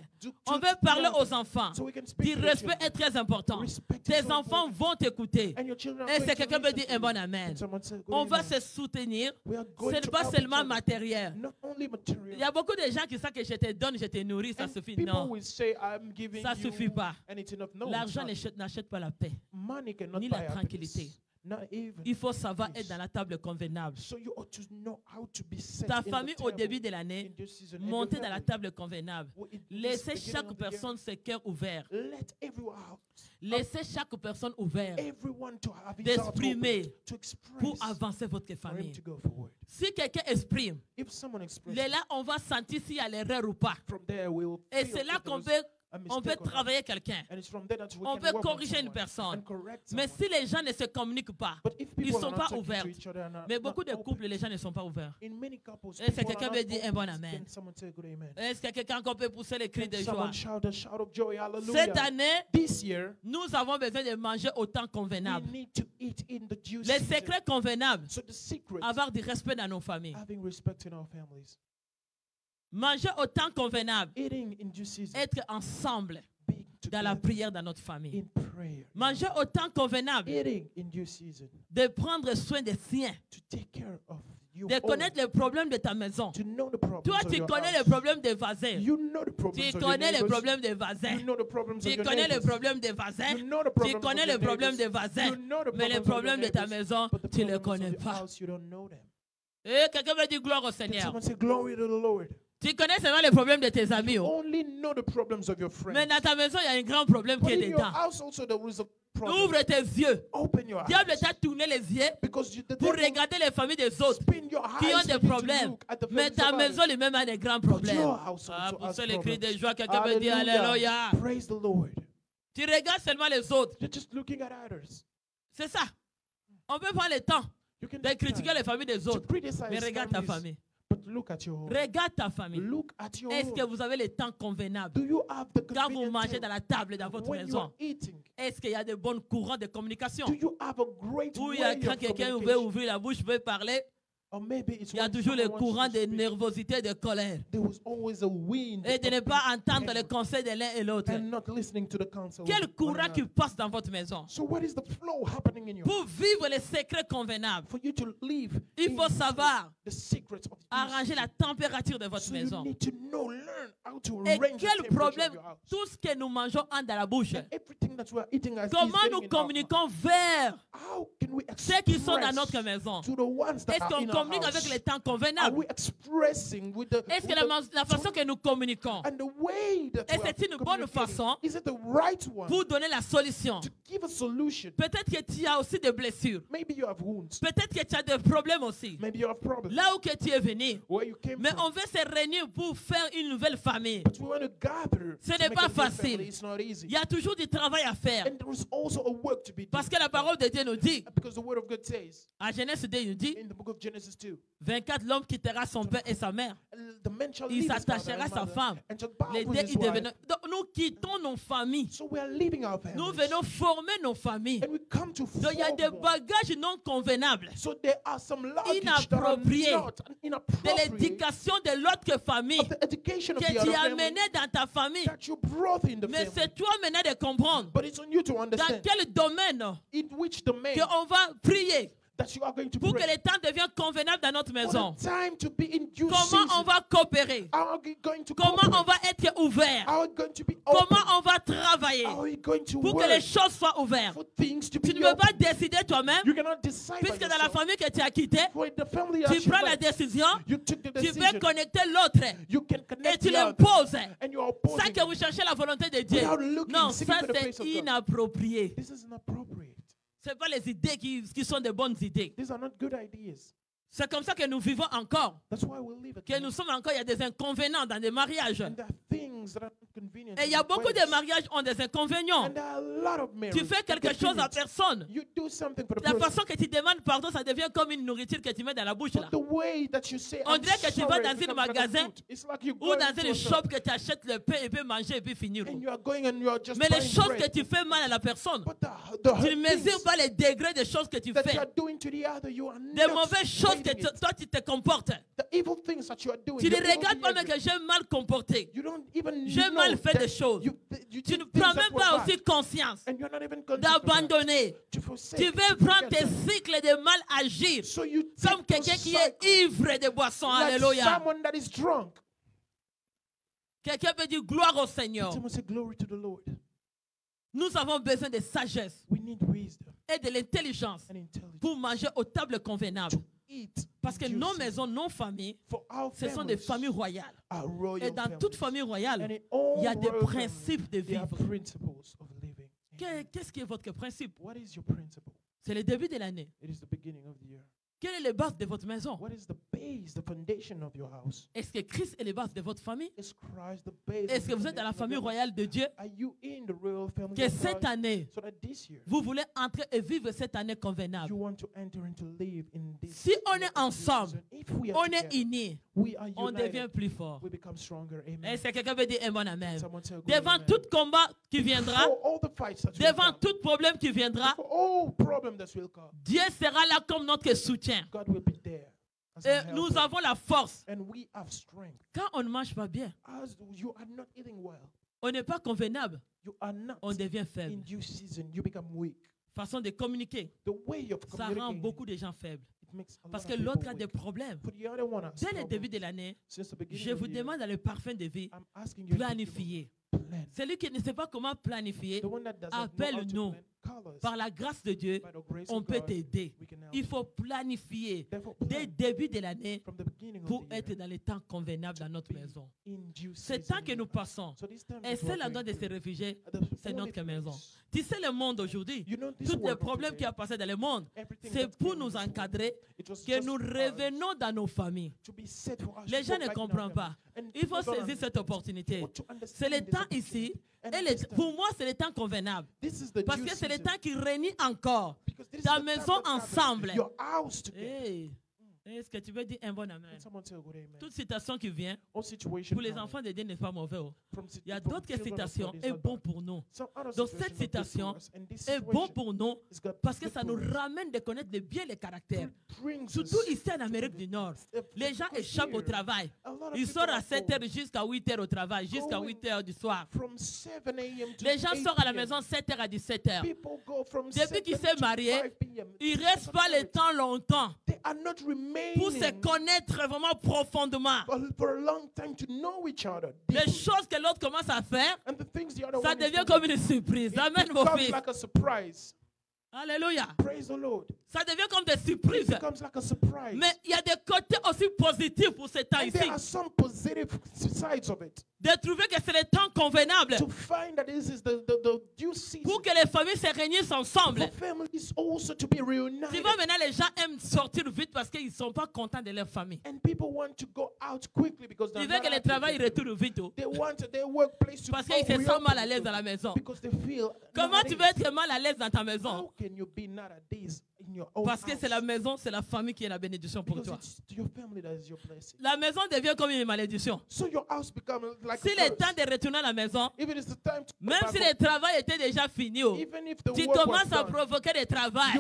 On veut parler aux enfants. So we can speak Du to the respect children. est très important. Respect is Tes so enfants important. vont t'écouter. And your children are Et going c'est to quelqu'un peut listen dire to un you. bon amen. Can someone say, good On va amen? se soutenir. We are Ce going n'est to pas help seulement each other. matériel. Not only Il material. y a beaucoup de gens qui savent que je te donne, je te nourris, ça And suffit. people Non, will say, I'm giving ça you, suffit pas. and it's enough. No, it's L'argent not. n'achète pas la paix, Money cannot ni buy la tranquillité. happiness. Not even. Il faut savoir peace. être dans la table convenable. So you ought to know how to be set Ta in the famille au table début de l'année, in this season. And your montez dans la family, table convenable. in this Laissez beginning chaque of the year, personne ses cœurs ouverts. let everyone out. Laissez chaque personne ouverte Everyone to have his heart d'exprimer open, to express pour avancer votre for him famille. to go forward. Si quelqu'un exprime, If someone expresses, là, on va sentir s'il y a l'erreur ou pas. from there we'll Et feel c'est là if there qu'on is peut a On peut mistake on us. travailler quelqu'un. And it's from there that we On can peut work on corriger une someone personne. and correct Mais someone. si les gens ne se communiquent pas, But if ils ne people sont are pas not talking ouverts. to each other and are Mais not beaucoup de open, couples, les gens ne sont pas ouverts. in many couples, Est-ce que people quelqu'un are veut not dire un bon open. amen? Can someone say a good amen? Est-ce qu'il y a quelqu'un qui peut pousser les cris Can de joie? someone shout a shout of joy? Cette Hallelujah. année, This year, nous avons besoin de manger au temps we convenable. need to eat in the due Les season. secrets convenables, So the secret, avoir du respect dans nos familles. having respect in our families. Manger au temps convenable, Eating in due season. être ensemble Being dans la together prière dans notre famille. in prayer. Manger au temps convenable, Eating in due season. de prendre soin des siens, To take care of you. de connaître les problèmes de ta maison. To know the problems Toi, of tu your connais house. les problèmes des voisins. You know the problems Tu of your connais les neighbors. problèmes des voisins. You know the problems of Tu your connais les neighbors. problèmes des voisins. You know the Tu problems connais of les your problèmes des neighbors. voisins. You know the Mais les problems of your problèmes de ta neighbors. maison, But the tu ne les problems of connais your pas. house, you don't know them. Et quelqu'un veut dire gloire au Can Seigneur. someone say glory to the Lord? Tu connais seulement les problèmes de tes amis. Oh. Only know the problems of your friends. Mais dans ta maison, il y a un grand problème qui But est in your dedans. house also there is a problem. Ouvre tes yeux. Open your Diable eyes. t'a tourné les yeux Because the pour devil regarder les familles des autres spin your qui ont eyes des for you to problèmes. look at the Mais families ta of maison others. lui-même a des grands But problèmes. your house Ah, also pour has ça, les cris de problems. joie, quelqu'un veut dire Alléluia. Praise the Lord. Tu regardes seulement les autres. You're just looking at others. C'est ça. On peut prendre le temps You can de take critiquer time les familles des to autres. criticize Mais regarde ta families, famille. but look at your home. Regarde ta famille. Look at your Est-ce que home. vous avez le temps convenable Do you have the quand vous convenient mangez time dans la table dans votre when you maison? are eating? Est-ce qu'il y a de bons courants de communication? Do you have a great Ou il y way a quand of quelqu'un veut communication? ouvrir la bouche, veut parler, Or maybe it's il y a when toujours le someone wants courant to de speak, nervosité, de colère. there was always a wind Et de ne of pas entendre anger le conseil de l'un et l'autre. and not listening to the counsel of Quel one courant another. qui passe dans votre maison? So what is the flow happening in your Pour vivre les secrets convenables, for you to live il in faut savoir the secrets of arranger la température de votre so you maison. need to know, learn how to Et arrange the quel temperature problème, of your house. tout ce que nous mangeons entre dans la bouche. And everything that we are eating as Comment is nous getting in our communiquons vers mouth. How can we ceux qui sont dans express notre maison? to the ones that Est-ce are qu'on in our communique avec house? les temps Are convenables? we expressing with the, Est-ce que with la façon que nous communiquons, and the way that est-ce we are que c'est une bonne communicating, façon is it the right one pour donner la solution? to give a solution? Peut-être que tu as aussi des blessures. Maybe you have wounds. Peut-être que tu as des problèmes aussi. Maybe you have problems. Là où que tu es venu. Where you came Mais from. on veut se réunir pour faire une nouvelle famille. But we want to gather. Ce to n'est make pas a new facile. family. It's not easy. Il y a toujours du travail à faire. And there is also a work to be Parce done. que la parole de Dieu nous dit, Because the word of God says à Genèse 2, il nous dit, in the book of Genesis 2, 24, l'homme quittera son père et sa mère. the man shall Il leave his father s'attachera à and sa mother femme. and shall bow Les with deux, his ils wife. deviennent... Donc, nous quittons nos familles. So we are leaving our families. Nous venons former nos familles. And we come to Donc, il y a des form one. bagages non convenables So there are some luggage that are Inapproprié. not de inappropriate l'éducation de l'autre famille of the education of que the tu other as family mené dans ta famille. that you brought in the Mais family. c'est toi maintenant de comprendre But it's on you to dans understand quel domaine in which domain qu'on va prier that you are going to pour que pray. le temps devienne convenable dans notre For maison. the time to be in due Comment on season. va coopérer? How are we going to Comment on cooperate? va être ouvert? How are we going to be open? Comment on va travailler How are we going to pour que work les choses soient ouvertes? for things to Tu be ne peux open? pas décider toi-même, You cannot decide by puisque dans la yourself. famille que tu as quittée, For the family that tu you prends la left, décision, you took the tu decision. veux connecter l'autre You can et connect tu the other, l'imposes and you are sans opposing que vous cherchez la volonté de Dieu. without looking, Non, seeking ça for the face c'est of God. inapproprié. This is inappropriate. Ce pas les idées qui sont de bonnes idées. These are not good ideas. C'est comme ça que nous vivons encore. That's why we live Que nous sommes encore, il y a des inconvénients dans des mariages. And there are things that are inconvenient. Et il y a beaucoup de mariages qui ont des inconvénients. And there are a lot of marriages. Tu fais quelque chose à personne. You do something for the La person. façon que tu demandes pardon, ça devient comme une nourriture que tu mets dans la bouche. Là. But the way that you say, On I'm dirait que tu vas sorry, dans it un becomes like a magasin fruit. It's like you Ou go dans into une a shop que tu achètes le pain et puis manger et puis finir. and you are going and you are just Mais les buying choses bread. que tu fais mal à la personne, But the tu hurt ne mesures things pas les degrés des choses que tu that you fais. are doing to the other, you are Des not mauvaises choses que weighing it. toi tu te comportes. The evil things that you are doing. Tu ne the evil regardes pas mais behavior, que j'ai mal comporté. you don't even J'ai know mal fait that des choses. You Tu did ne things prends that même were pas bad. aussi conscience And you're not even conscious of that. d'abandonner. To forsake, Tu veux to prendre forget tes that. cycles de mal agir So you comme take quelqu'un those qui est cycles ivre de boisson. like Alléluia. someone that is drunk. Quelqu'un peut dire gloire au Seigneur. Someone say glory to the Lord. Nous avons besoin de sagesse We need wisdom et de l'intelligence and intelligence pour manger aux tables convenables. to eat. Parce que in due nos season. maisons, nos familles, For our ce sont des families familles royales. are royal Et dans families. toute famille And royale, in all il y a des royal principes de families, there are vivre. principles of living. Qu'est-ce qui est votre principe? What is your principle? C'est le début de l'année. It is the beginning of the year. Quelle est la base de votre maison? What is the base, the foundation of your house? Est-ce que Christ est la base de votre famille? Is Christ the base? Est-ce of que the vous êtes dans la foundation of famille your house? royale de Dieu? Are you in the royal family Que of cette God? année, So that this year vous voulez entrer et vivre cette année convenable. you want to enter into live in this. Si on year est of this ensemble, season. If we are on est together, unis, we are on devient united. plus fort. We become stronger. Amen. Est-ce que quelqu'un veut dire un bon amen? Someone say a good Devant amen. tout combat qui viendra, For all the fights that will devant come, tout problème qui viendra, for all problems that will come, Dieu sera là comme notre soutien. God will be there. As Et our nous helper. avons la force. And we have strength. Quand on ne mange pas bien, As you are not eating well, on n'est pas convenable, you are not on devient in faible. due season, you become weak. Façon de communiquer, The way of ça rend communicating, beaucoup de gens faibles. it makes a Parce lot que of people l'autre a des weak. problèmes. For the other one has Dès le début trouble. de l'année, Since the beginning je of vous the year, demande dans le parfum de vie, I'm asking you to planifier. plan. Celui qui ne sait pas comment planifier, The one that doesn't know how to appelle-nous. plan, call us. par la grâce de Dieu, By the grace on of peut God, t'aider. we can help Il you. faut planifier Therefore, dès le plan début de l'année from the beginning of pour the year être dans les temps convenables dans notre be maison. in due Ce season temps que in nous your life. passons, So this time et that you c'est are l'endroit going de se through, réfugier, the c'est only notre maison. place, Tu sais, le monde aujourd'hui, you know, this tout le world of problème today, qui a passé dans le monde, everything c'est that's pour going on in nous this world, encadrer it was que just nous for us revenons dans nos familles. to be set for us Les to gens go ne back in our comprennent pas. family. And Il faut people don't saisir cette understand. opportunité. But to understand C'est le this temps ici. opportunity, and Et this time, pour moi, c'est le temps convenable. this is the Parce due que c'est le season, temps qui réunit encore because this is ta the time maison that gathers ensemble. your house together. Hey, est-ce que tu veux dire un bon amen? Can someone say a good amen? Toute situation qui vient, All situation pour les coming enfants de Dieu n'est pas mauvais. Oh. from Il y a from d'autres children of situations God is est not bon bad. pour nous. Some other Donc situations cette are good for situation us, and this est bon situation pour nous is good parce que good ça for nous us. ramène de connaître bien les caractères. It brings Surtout us ici en to Amérique the- du Nord. If- Les gens because échappent au here, travail. a lot of Ils people sortent à are 7 going h jusqu'à 8 h au travail, jusqu'à Going 8 h du soir. from 7 a.m. to Les gens 8 sortent à la p.m. maison 7 h à 17 h. People go from Depuis qu'ils 7 s'est marié, to 5 p.m. Ils ne restent pas le temps longtemps They are not remaining pour se connaître vraiment profondément. for a long time to know each other. Les deeply. choses que l'autre commence à faire, And the things the other ça one is devient doing, comme une surprise. it Amen, mon becomes fils. like a surprise. Alléluia. Praise the Lord. Ça devient comme des It surprises. becomes like a surprise. Mais il y a des côtés aussi positifs pour ce temps And ici. there are some positive sides of it. De trouver que c'est le temps convenable To find that this is the due season pour que les familles se réunissent ensemble. for families also to be Tu reunited. vois, maintenant, les gens aiment sortir vite parce qu'ils ne sont pas contents de leur famille. And people want to go out quickly because Ils they're veulent not que le happy travail with them. retourne vite. Oh. They want their workplace to Parce go qu'ils se sentent mal à reopen l'aise dans la maison. because they feel Comment not tu at veux ease. être mal à l'aise dans ta How maison? can you be not at ease in your own Parce que c'est la house? maison, c'est la famille qui est la bénédiction pour Because toi. it's your family that is your blessing. La maison devient comme une malédiction. So your house becomes like Si a le temps curse. de retourner à la maison, Even it's the time to go même back si home, le travail était déjà fini, oh, even if the tu work was commences à done, provoquer le travail.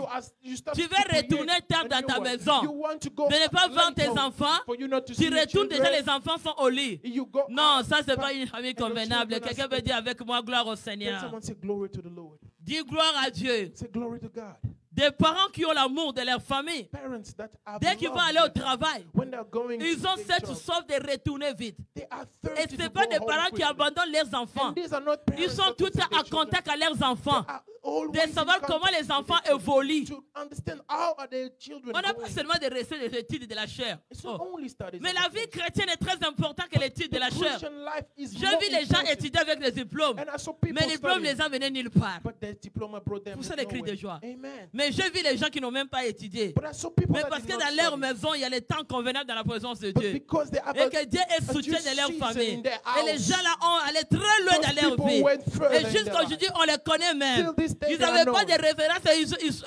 you start Tu to veux create retourner tard a dans new ta one. maison. You want to go De ne pas voir late tes home enfants. for you not to Tu see your retournes déjà, children. les enfants sont au lit. You go Non, out ça, c'est back, pas une famille and your convenable. children are Quelqu'un veut sleeping. dire avec moi, gloire au Can Seigneur. someone say glory to the Lord? Dis gloire à Dieu. Say glory to God. Des parents qui ont l'amour de leur famille. Parents that have Dès qu'ils vont love aller au their- travail, when they're going ils to ont their cette job, soif de retourner vite. they are Et thirsty ce n'est to pas go des home parents qui quickly. abandonnent leurs enfants. And these are not Ils parents sont that tout le forsake temps their en children. contact avec leurs enfants. They are always De in savoir contact comment les with enfants their children, évoluent. to understand how are their children On n'a pas going. seulement de rester des études de la chair. It's not Oh. only studies Mais of la the vie flesh. chrétienne est très importante que l'étude de la The chair. Christian life is J'ai more vu les gens important. étudier avec des diplômes. And I saw people Mais les diplômes studying, les ont menés nulle part. but their diploma brought them Pour ça, les cris de nowhere. joie. Amen. Mais j'ai vu les gens qui n'ont même pas étudié. But I saw people Mais that parce did que not dans leur study. maison, il y a le temps convenable dans la présence de But Dieu. because they have Et que Dieu est a soutien due de leur season famille. in their Et les house, gens là ont allé très loin those dans leur people vie. went further Et in jusqu'à their aujourd'hui, on les connaît même. Till this day, Ils they are n'avaient pas known. de références.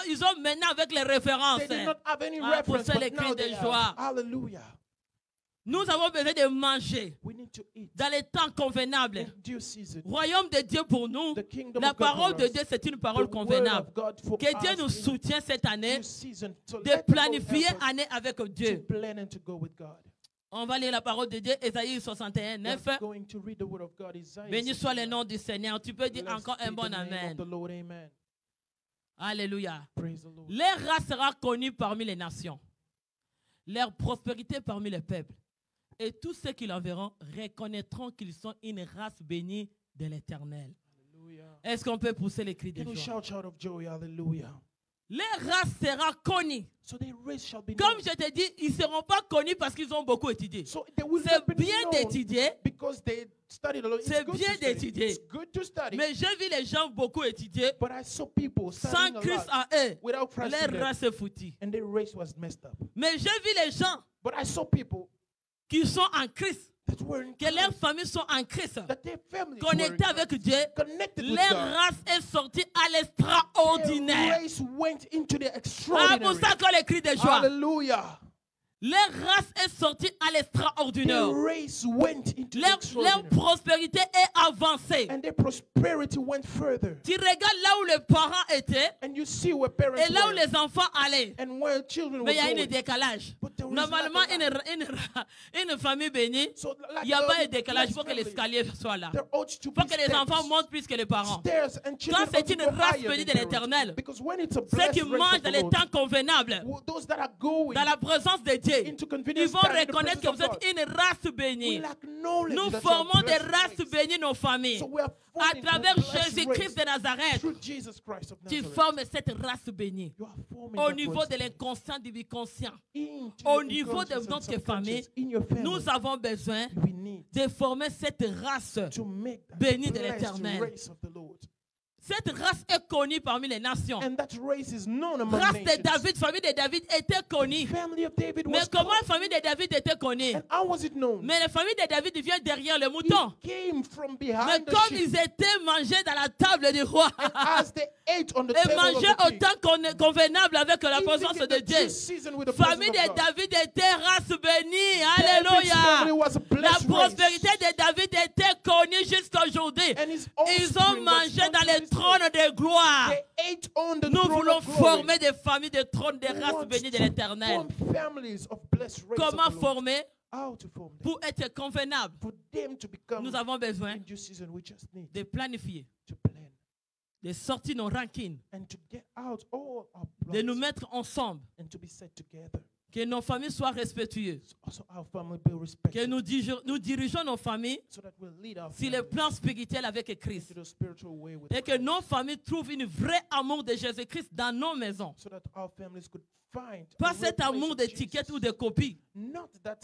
Et ils ont maintenant avec les références. They did not have any Ah, pour reference, ça, les but now cris they de have. joie. Hallelujah. Nous avons besoin de manger We need to eat dans les temps convenables. in due season. Royaume de Dieu pour nous. The kingdom La of God parole for de us. Dieu, c'est une The parole word convenable. of God for Que Dieu us nous in soutienne cette année due season. So de let the Lord planifier help us année avec to Dieu. plan and to go with God. On va lire la parole de Dieu, Ésaïe 61, 9. We're going to read the word of God, Isaiah Béni soit le 61. nom du Seigneur. Tu peux dire Blessed encore un be bon the name amen. of the Lord. Amen. Alléluia. Praise the Lord. Leur race sera connue parmi les nations, leur prospérité parmi les peuples. Et tous ceux qui la verront reconnaîtront qu'ils sont une race bénie de l'Éternel. Hallelujah. Est-ce qu'on peut pousser les cris de Can we joie? shout of joy? Hallelujah. leur race sera connue. So their race shall be Comme known. je te dis, ils ne seront pas connus parce qu'ils ont beaucoup étudié. So they will C'est not be bien known d'étudier, because they studied a lot. It's c'est good bien to study. d'étudier. It's good to study. mais j'ai vu les gens beaucoup étudier But I saw people sans studying a Christ lot en eux. without Christ in Leur them, race est foutue. and their race was messed up. Mais j'ai vu les gens But I saw people qui sont en Christ, that were in que leurs Christ, familles sont en Christ, that their families were in connectés avec Christ, Dieu. connected with Leur God. race est sortie à Their l'extraordinaire. race went into the Ah, pour extraordinary. ça qu'on les crie de joie. Hallelujah. Leur race est sortie à l'extraordinaire. Their race went into the Leur extraordinary. prospérité est avancée. And their prosperity went further. Tu regardes là où les parents étaient And you see where parents et là où were les enfants allaient. and where children were Mais il y a un going. décalage. But there is Normalement, like une famille bénie, So like il n'y a pas de the décalage. Il faut blessed que family, l'escalier soit là. there ought to Il be faut que les enfants steps. montent plus que les parents. Stairs and children Quand c'est ought to une go race higher bénie than de parents. l'Éternel, Because when it's a ceux blessed qui race mangent of dans the les Lord, temps convenables, those that are going dans la présence de Dieu, into ils convenience vont time in the reconnaître que presence vous of God êtes une race bénie. will acknowledge Nous that you are formons des blessed races race. bénies, nos familles. So we are À forming travers a blessed Jésus-Christ race de Nazareth, through Jesus Christ of tu Nazareth. formes cette race bénie. You are forming Au that niveau race de l'inconscient, du conscient, into au your niveau de unconscious and notre subconscious, famille, in your family. nous avons besoin We need de former cette race. to make that béni de blessed l'Éternel. race of the Lord. Cette race est connue parmi les nations. And that race is known among Race de nations. David, famille de David était connue. Family of David Mais was comment called. la famille de David était connue? And how was it known? Mais la famille de David vient derrière le He mouton. came from Mais behind the comme sheep. ils étaient mangés dans la table du roi, As they ate on the et table of mangeaient the au king, temps convenable avec la eating présence in de the Dieu. due season with the Famille presence de of God. David était race bénie. David's Alléluia. family was a La blessed prospérité race. de David était connue jusqu'à aujourd'hui. And his Ils ont offspring was mangé known dans to les this trônes day. de gloire. They ate on the Nous throne voulons of glory. former des familles de trônes, des We races want bénies de to l'Éternel. form families of blessed race of Comment the Lord. former? How to form them? Pour être convenable, For them to become nous avons besoin in due season, we just need de planifier, to plan de sortir nos rancines, and to get out all our de nous plots mettre ensemble, and to be set together. que nos familles soient respectueuses, So also our family be que respected. nous dirigeons nos familles So that we'll lead our sur le families plan spirituel avec into Christ. the spiritual way with Et que Christ. nos familles trouvent une vraie amour de Jésus-Christ dans nos maisons. So that our families could find Pas a real cet place amour of d'étiquette Jesus. ou de copie. Not that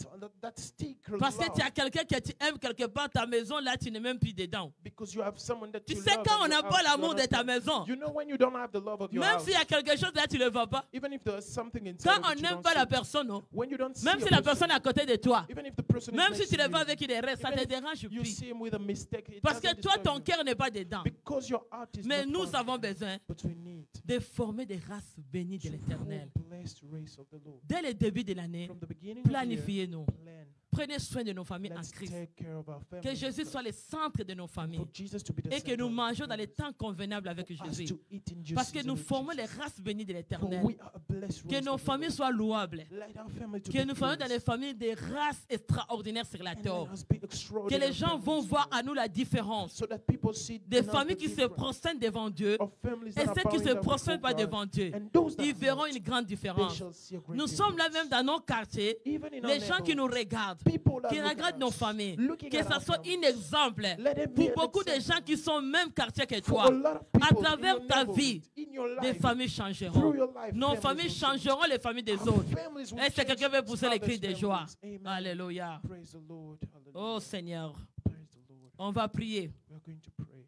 sticker Parce que love. tu as quelqu'un que tu aimes quelque part, ta maison, là, tu n'es même plus dedans. Because you have someone that Tu you sais love quand and on n'a your pas house, l'amour you're de not ta there. maison, You know when you don't have the love of your même house, s'il y a quelque chose là, tu ne le vois pas. even if there's something inside Quand of on it, you n'aime don't pas see la it. personne, non? When you don't see Même a si la person, personne est à côté de toi, even if the person is même next si tu to le vois you, avec des restes, ça even te if dérange you plus. see him with a mistake, it Parce que doesn't toi, disturb ton you. cœur n'est pas dedans. Because your heart is Mais not nous part of avons it. besoin But we need de former des races bénies de to l'Éternel. form blessed race of the Lord. Dès le début de l'année, From the beginning of the year, planifiez-nous. plan. Prenez soin de nos familles en Let's Christ. take care of our Que families. Jésus soit le centre de nos familles. For Jesus to be the Et que center nous of our mangeons dans les families. temps convenables avec For us Jésus. to eat in due Parce que season nous with formons les Jesus. races bénies de For l'Éternel. we are a blessed Que race nos of the familles Lord. soient louables. Let our family to Que be nous formions dans les blessed. familles des races extraordinaires sur la And let terre. us be Que extraordinary les gens vont families, voir Lord. à nous la différence. So that people see Des in us familles the qui se difference prosternent devant Dieu of families et that are ceux qui bowing se down prosternent before pas God. devant Dieu. And those that Ils are verront not, une grande they différence. shall see a great Nous sommes là difference. même dans nos quartiers. Even in Les our gens qui nous neighborhoods, regardent, people that qui look at regardent nos us, familles, looking que at ça our soit families. un exemple Let it be pour an beaucoup de example. gens qui sont même quartier que For toi. a lot of À people in travers your ta neighborhood, vie, in your des life, familles through changeront. your life, Nos families familles will change. changeront les familles des Our autres. families will Est-ce que quelqu'un change veut pousser les others' cris de joie? families. Amen. Alléluia. Praise the Lord. Oh Hallelujah. Seigneur, Praise the Lord. on va prier. We are going to pray.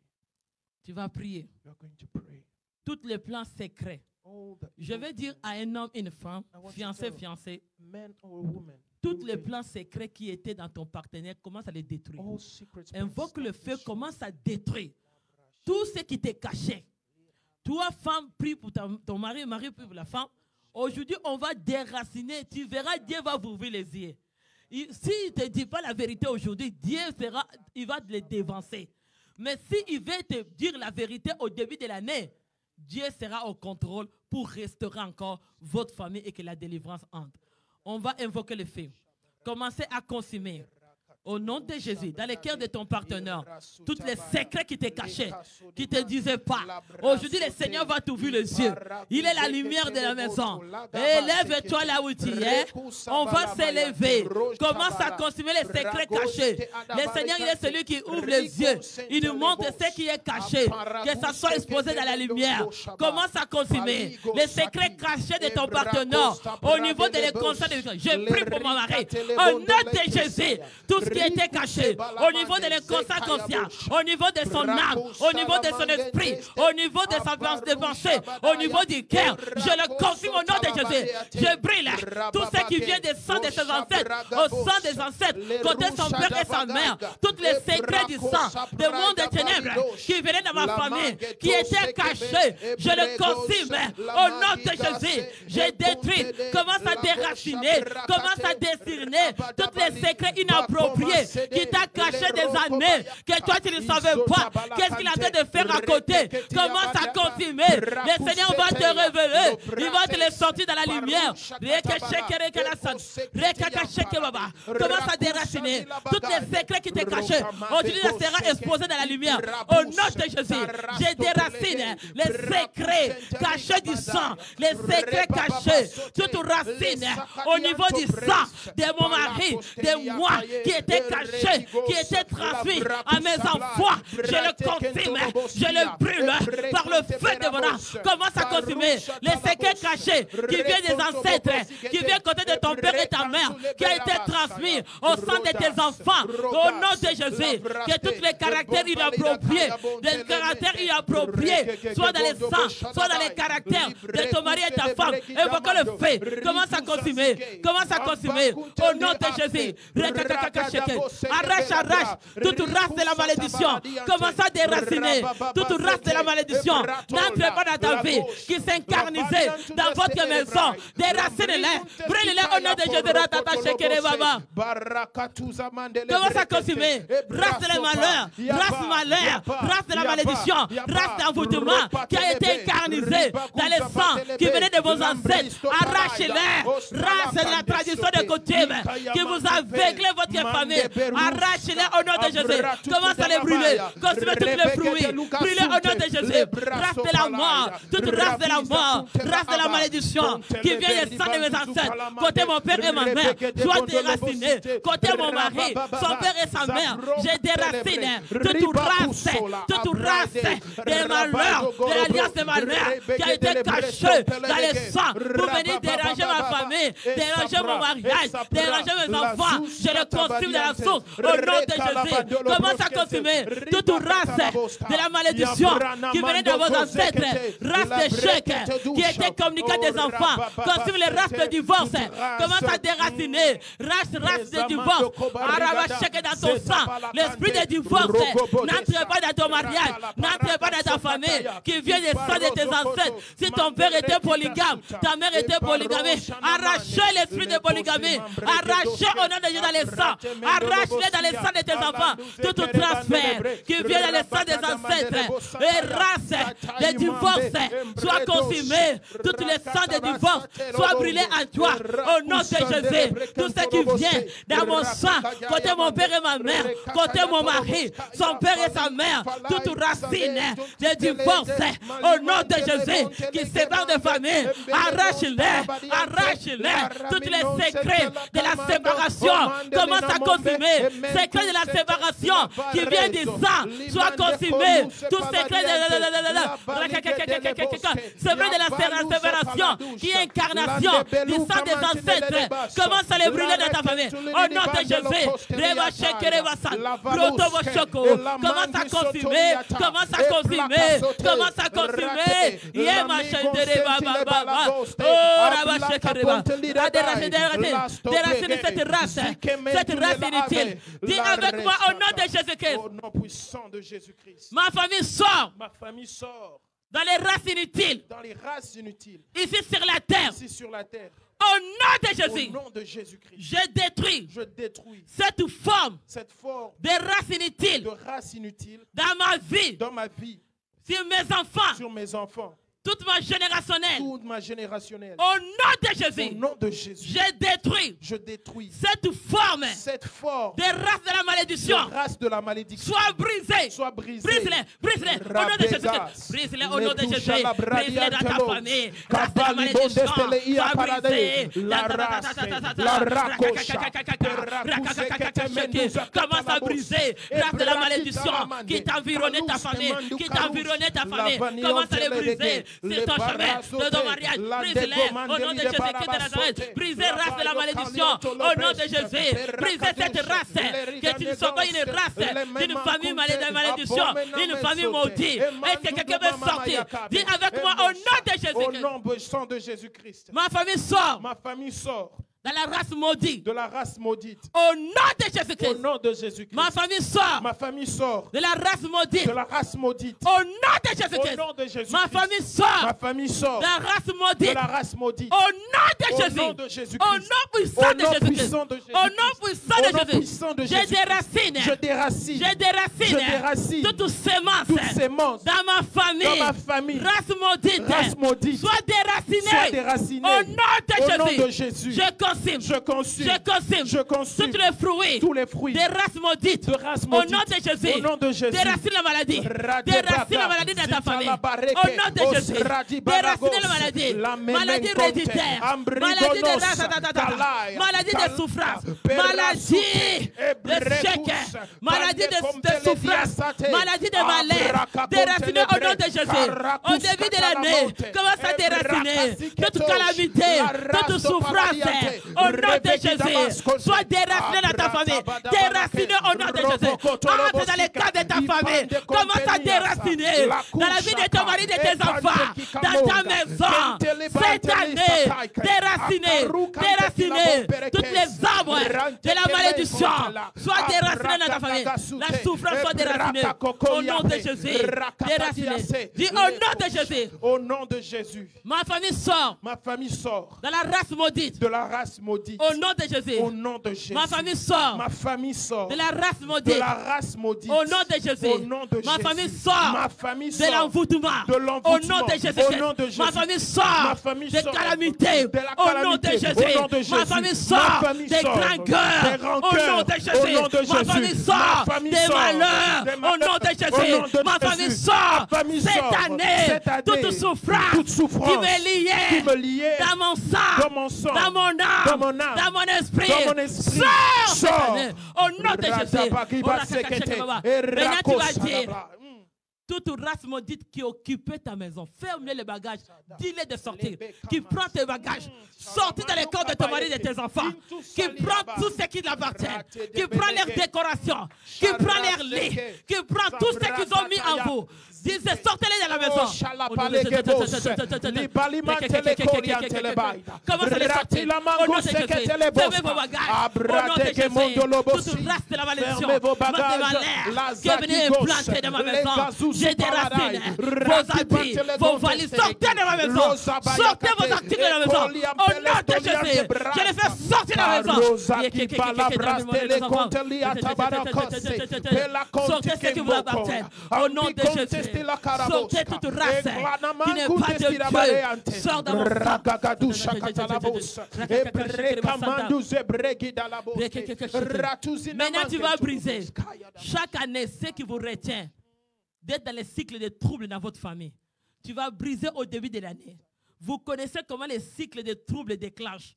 Tu vas prier. We are going to pray. Tous les plans secrets. All the Je evil vais dire plans, à un homme, une femme, I want to fiancé, tell fiancé, man or woman, tous les you plans secrets qui étaient dans ton partenaire, commence à les détruire. all secrets plans, Invoque le start feu, destroying. commence à détruire tout ce qui t'est caché. Toi, femme, prie pour ton mari, mari, prie pour la femme. Aujourd'hui, on va déraciner. Tu verras, Dieu va vous ouvrir les yeux. S'il ne te dit pas la vérité aujourd'hui, Dieu il va te les dévancer. Mais s'il veut te dire la vérité au début de l'année, Dieu sera au contrôle pour restaurer encore votre famille et que la délivrance entre. On va invoquer le feu. Commencez à consumer. Au nom de Jésus, dans le cœur de ton partenaire, tous les secrets qui te cachaient, qui ne te disaient pas. Aujourd'hui, le Seigneur va t'ouvrir les yeux. Il est la lumière de la maison. Élève-toi là où tu es. On va s'élever. Commence à consommer les secrets cachés. Le Seigneur, il est celui qui ouvre les yeux. Il nous montre ce qui est caché. Que ça soit exposé dans la lumière. Commence à consommer les secrets cachés de ton partenaire. Au niveau de l'éconscience de Dieu. Je prie pour mon mari. Au nom de Jésus, tout ce qui était caché, au niveau de l'inconscient conscient, au niveau de son âme, au niveau de son esprit, au niveau de sa pensée, au niveau du cœur, je le confie au nom de Jésus. Je brille tout ce qui vient des sang de ses ancêtres, au sang des ancêtres, côté son père et sa mère, tous les secrets du sang, des mondes des ténèbres qui venaient dans ma famille, qui étaient cachés, je le confirme au nom de Jésus. Je détruis, commence à déraciner, commence à décerner tous les secrets inappropriés qui t'a caché des années, que toi tu ne savais pas. Qu'est-ce qu'il a train de faire à côté? Commence à confirmer. Le Seigneur va te révéler. Il va te les sortir dans la lumière. Commence à déraciner tous les secrets qui t'ont cachés. Aujourd'hui, ça sera exposé dans la lumière. Au nom de Jésus, je déracine les secrets cachés du sang, les secrets cachés, toute racine au niveau du sang de mon mari, de moi, qui était caché, qui était transmis à mes enfants. Je le confirme, je le brûle par le feu de mon âme. Commence à consumer les secrets cachés qui viennent des ancêtres, qui viennent côté de ton père et ta mère, qui a été transmis au sein de tes enfants. Au nom de Jésus, que tous les caractères inappropriés, les caractères inappropriés, soit dans les sangs, soit dans les caractères de ton mari et ta femme, évoquons le feu. Commence à consumer, commence à consumer. Au nom de Jésus, arrache toute race de la malédiction. Commence à déraciner toute race de la malédiction. N'entre pas dans ta vie qui s'incarnisait dans votre maison. Déracinez-les, brûlez-les au nom de Jésus. Commence à consumer race de la malheur, race de la malédiction, race d'envoûtement qui a été incarnisée dans les sangs qui venaient de vos ancêtres. Arrachez-les, race de la tradition de coutume qui vous a aveuglé votre famille. Arrache-les au nom de Jésus. Commence à les brûler. Consumez tous les fruits. Brûlez au nom de Jésus. Race de la mort. Toute race de la mort. Race de la malédiction qui vient des sangs de mes ancêtres. Côté mon père et ma mère, soit déraciné. Côté mon mari, son père et sa mère, j'ai déraciné. Toute race des malheurs, de l'alliance de ma mère qui a été cachée dans les sangs pour venir déranger ma famille, déranger mon mariage, déranger mes enfants. Je le consume de la source au nom de Jésus. Commence à consumer toute race de la malédiction qui venait de vos ancêtres, race d'échec qui était communiquée des enfants. Consume les races de divorce. Commence à déraciner race de divorce. Arabachek dans ton sang. L'esprit de divorce n'entre pas dans ton mariage, n'entre pas dans ta famille qui vient des sangs de tes ancêtres. Si ton père était polygame, ta mère était polygamée, arrachez l'esprit de polygamie. Arrachez au nom de Dieu dans les sangs. Arrache-les dans les sangs de tes enfants. Tout transfert qui vient dans les sangs des ancêtres. Les races de divorce soient consumées. Toutes les sangs de divorce soient brûlés à toi. Au nom de Jésus. Tout ce qui vient dans mon sang, côté mon père et ma mère, côté mon mari, son père et sa mère, toute racine de divorce. Au nom de Jésus qui sépare de famille. Arrache-les. Arrache-les. Tous les secrets de la séparation. Commence à consumer. Secret de la séparation qui vient du sang soit consumé. Tout secret de la séparation qui est incarnation du sang des ancêtres. Commence à les brûler dans ta famille. Au nom de Jésus. Commence à consumer. Commence à consumer. Commence à consumer. Déraciner cette race inutile. Dis avec moi au nom de Jésus-Christ. Au nom puissant de Jésus-Christ. Ma famille sort. Ma famille sort. Dans les races inutiles. Dans les races inutiles. Ici sur la terre. Ici sur la terre. Au nom de Jésus. Au nom de Jésus-Christ. Je détruis. Je détruis. Cette forme. Cette forme. De races inutiles. De races inutiles. Dans ma vie. Dans ma vie. Sur mes enfants. Sur mes enfants. toute ma générationnelle, toute ma générationnelle. au nom de Au Jésus, nom de Jésus, je détruis cette forme cette forme de race de la malédiction. de race de la malédiction. Soit brisée. Soit brisée. Brise-les, brise-les, au nom de Jésus. Brise-les au nom de Jésus. Brise-les dans ta famille. Race de la malédiction. Soit brisée. Commence à briser. Race de la malédiction qui t'a environné ta famille. Qui t'a environné ta famille. Commence à les briser. Sur ton chemin, de ton mariage. Brise-les au nom de Jésus-Christ de Nazareth. Brisez race de la malédiction au nom de Jésus. Brisez cette race. Que tu ne sois pas une race d'une famille de malédiction, une famille maudite. Est-ce que quelqu'un veut sortir? Dis avec moi au nom de Jésus-Christ. Au nom puissant de Jésus-Christ. Ma famille sort. Ma famille sort. Dans la race maudite. De la race maudite. Au nom de Jésus-Christ. Au nom de Jésus-Christ. Ma famille sort. Ma famille sort. De la race maudite. De la race maudite. Au nom de Jésus-Christ. Au nom de Jésus-Christ. Ma famille sort. Ma famille sort. De la race maudite. De la race maudite. Au nom de Jésus. Au nom de Jésus-Christ. Au nom puissant de Jésus-Christ. Au nom puissant de Jésus. Je déracine. Je déracine. Je déracine. Je déracine. Toutes sémences. Dans ma famille. Dans ma famille. Race maudite. Race maudite. Sois déracinée. Sois déracinée. Au nom de Jésus. Je consume. Je consume tous les fruits des races maudites. Au nom de Jésus. Au nom de Jésus. Déracine la maladie. Déracine la maladie dans ta famille. Au nom de Jésus. Déracine la maladie. Maladie héréditaire. Maladie de race. Maladie de souffrance. Maladie de chèque. Maladie de souffrance. Maladie de malheur. Déracinée au nom de Jésus. Au début de l'année, commence à déraciner toute calamité, toute souffrance. Au nom de Jésus, sois déraciné dans ta famille. Déraciné au nom de Jésus. Entre dans les cas de ta famille. Commence à déraciner dans la vie de ton mari, de tes enfants, dans ta maison. Cette année, déraciner toutes les arbres de la malédiction. Sois déraciné dans ta famille. La souffrance soit déracinée. Au nom de Jésus. Déraciné. Dis au nom de Jésus. Au nom de Jésus. Ma famille sort. Ma famille sort. Dans la race maudite. De la race maudite. Au nom de Jésus. Au nom de Jésus. Ma famille sort. Ma famille sort. De la race maudite. De la race maudite. Au nom de Jésus. Au nom de ma Jésus. famille sort. Ma famille sort. De l'envoûtement. De l'envoûtement. Au nom de Jésus. Au nom de Jésus. Ma famille sort. Ma famille des sort. calamités. De la au nom de Jésus. Au nom de Jésus. Ma famille sort. Des rancœurs. Au nom de Jésus. Au nom de Jésus. Ma famille sort. Des malheurs. Au nom de Jésus. Ma famille sort. Cette année. Toute souffrance. Qui me liait. Dans mon sang. Dans mon âme. Dans mon esprit. Sors. Au nom de Jésus. Maintenant tu vas dire. Toute race maudite qui occupait ta maison, ferme les bagages, dis-les de sortir. Qui prend tes bagages, sortis dans les corps de ton mari et de tes enfants. Qui prend tout ce qui t'appartient. Qui prend leurs décorations. Qui prend leurs lits. Qui prend tout ce qu'ils ont mis en vous. Disent, sortez-les de la maison. Comment ça les sortir? Au nom de Jésus. Fermez vos bagages. Au nom de Jésus. Toute race de la malédiction. De malheur. Qui est venu implanter dans ma maison. J'ai des racines. Vos habits. Vos valises. Sortez de ma maison. Sortez vos actifs de la maison. Au nom de Jésus. Je les fais sortir de la maison. Sortez ce qui vous appartient. Au nom de Jésus. Sortez toute race qui n'est pas de Dieu. Sors dans mon Maintenant tu vas briser. Chaque année, ce qui vous retient d'être dans les cycles de troubles dans votre famille, tu vas briser au début de l'année. Vous connaissez comment les cycles de troubles déclenchent.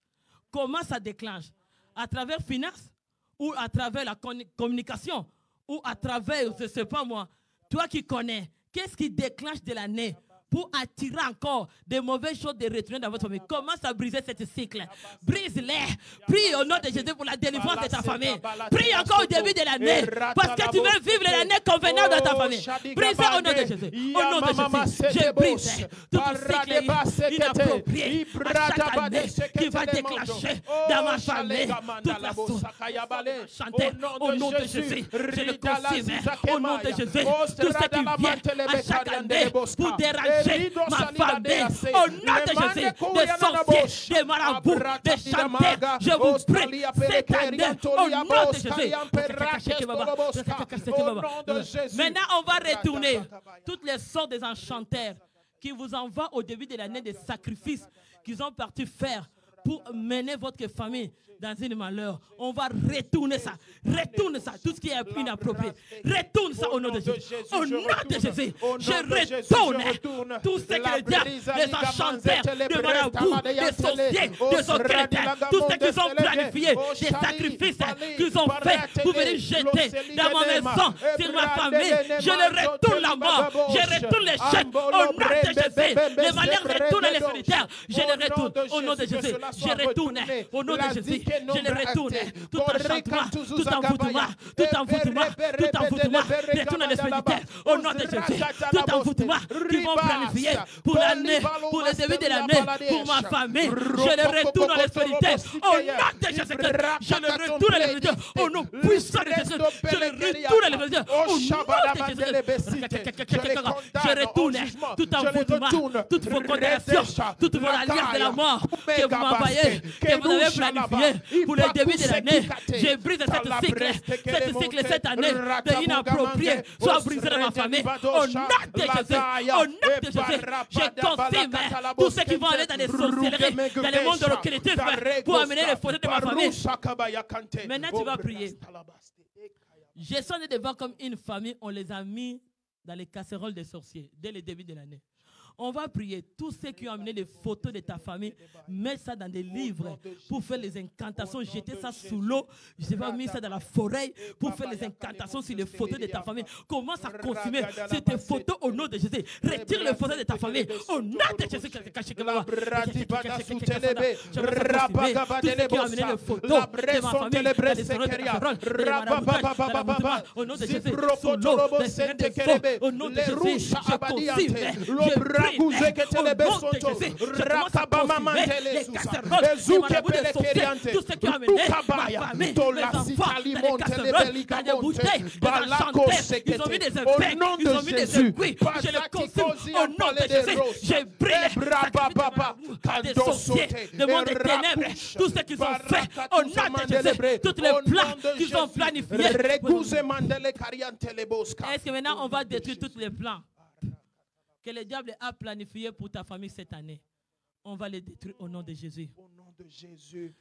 Comment ça déclenche? À travers finance ou à travers la communication ou à travers, je ne sais pas moi, toi qui connais. Qu'est-ce qui déclenche de l'année pour attirer encore des mauvaises choses de retourner dans votre famille? Commence à briser ce cycle. Brise-les. Prie au nom de Jésus pour la délivrance de ta famille. Prie encore au début de l'année. Parce que tu veux vivre l'année convenable dans ta famille. Brise au nom de Jésus. Au nom de Jésus. Je brise tout cycle inapproprié à chaque année qui va déclencher dans ma famille toute la source. Chanter au nom de Jésus. Je le consume au nom de Jésus. Tout ce qui vient à chaque année pour déranger ma famille, au nom de Jésus, des sorciers, des marabouts, des chanteurs, je vous prie cette année, au nom de Jésus. Maintenant, on va retourner toutes les sortes des enchanteurs qui vous envoient au début de l'année des sacrifices qu'ils ont parti faire pour mener votre famille dans une malheur. On va retourner ça. Retourne ça. Tout ce qui est inapproprié. Retourne ça au nom de Jésus. Au nom de Jésus. Je retourne tout ce que le diable, les enchanteurs, des marabouts, des sorciers, des occulteurs, tout ce qu'ils ont planifié, des sacrifices qu'ils ont fait pour venir jeter dans ma maison, sur ma famille. Je les retourne la mort. Je retourne les jette au nom de Jésus. Les malheurs retournent les solitaires. Je les retourne au nom de Jésus. Je retourne au nom de Jésus. Je les retourne. Tout enchantement, tout envoûtement, tout envoûtement, tout envoûtement. Retourne les solitaires au nom de Jésus. Tout envoûtement qu'ils vont planifier pour l'année, pour le début de l'année, pour ma famille. Je les retourne les solitaires au nom de Jésus. Je les retourne les solitaires au nom puissant de Jésus. Je les retourne les solitaires au nom de Jésus. Je retourne tout envoûtement, toutes vos condamnations, toutes vos alliances de la mort que vous m'envoyez, que vous avez planifié pour le début de l'année. Je brise cette cycle cette année de inapproprié soit brisé dans ma famille. Au nom de Jésus, au nom de Jésus, je confirme tous ceux qui vont aller dans les sorcelleries, dans le monde de l'occultisme pour amener les fautes de ma famille. Maintenant, tu vas prier. Je sonne devant comme une famille, on les a mis dans les casseroles des sorciers dès le début de l'année. On va prier. Tous ceux qui ont amené des photos de ta famille, mets ça dans des livres pour faire les incantations, jeter ça sous l'eau. Je vais mettre ça dans la forêt pour faire les incantations sur les photos de ta famille. Commence à consumer ces photos au nom de Jésus. Retire les photos de ta famille au nom de Jésus. Tous ceux qui ont amené les photos de ma famille, dans les salons de casseroles, au nom de Jésus, sous l'eau, au nom de Jésus, je consume, je prie. Tous ceux qui ont amené ma famille, mes enfants, dans les casseroles, dans des bouteilles, dans la chantelle, ils ont mis des effets, ils ont mis des aiguilles. Je les consume au nom de Jésus. Je brille des sorciers, des mondes des ténèbres, tout ce qu'ils ont fait au nom de Jésus, tous les plans qu'ils ont planifiés. Est-ce que maintenant on va détruire tous les plans que le diable a planifié pour ta famille cette année? On va les détruire au nom de Jésus.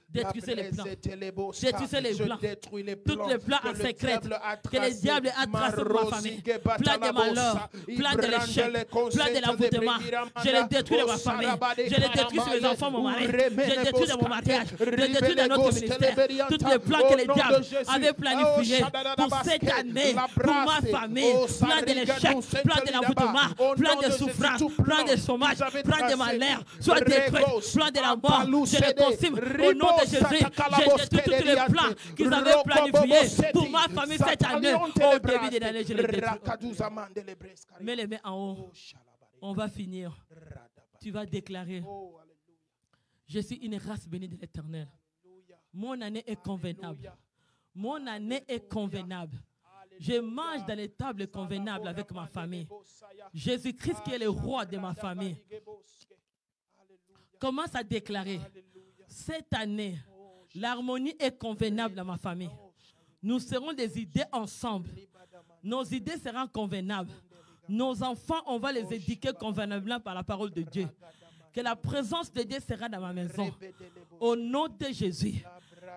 Détruisez les plans. Détruisez les plans. Tous les plans en secret que le diable a tracés pour ma famille. Plan de malheur, plan de l'échec, plan de l'envoûtement. Je les détruis de ma famille. Je les détruis sur les enfants, mon mari. Je les détruis de mon mariage. Je les détruis de notre ministère. Tous les plans que le diable avait planifiés pour cette année, pour ma famille. Plan de l'échec, plan de l'envoûtement, plan de souffrance, plan de chômage, plan de malheur. Soit détruit, plan de la mort. Je les au nom de Jésus, j'ai détruit tous les plans qu'ils avaient planifiés pour ma famille cette année. Au début de l'année, je les détruis. Mets les mains en haut. On va finir. Tu vas déclarer: je suis une race bénie de l'Éternel. Mon année est convenable. Mon année est convenable. Je mange dans les tables convenables avec ma famille. Jésus-Christ qui est le roi de ma famille. Commence à déclarer: cette année, l'harmonie est convenable dans ma famille. Nous serons des idées ensemble. Nos idées seront convenables. Nos enfants, on va les éduquer convenablement par la parole de Dieu. Que la présence de Dieu sera dans ma maison. Au nom de Jésus,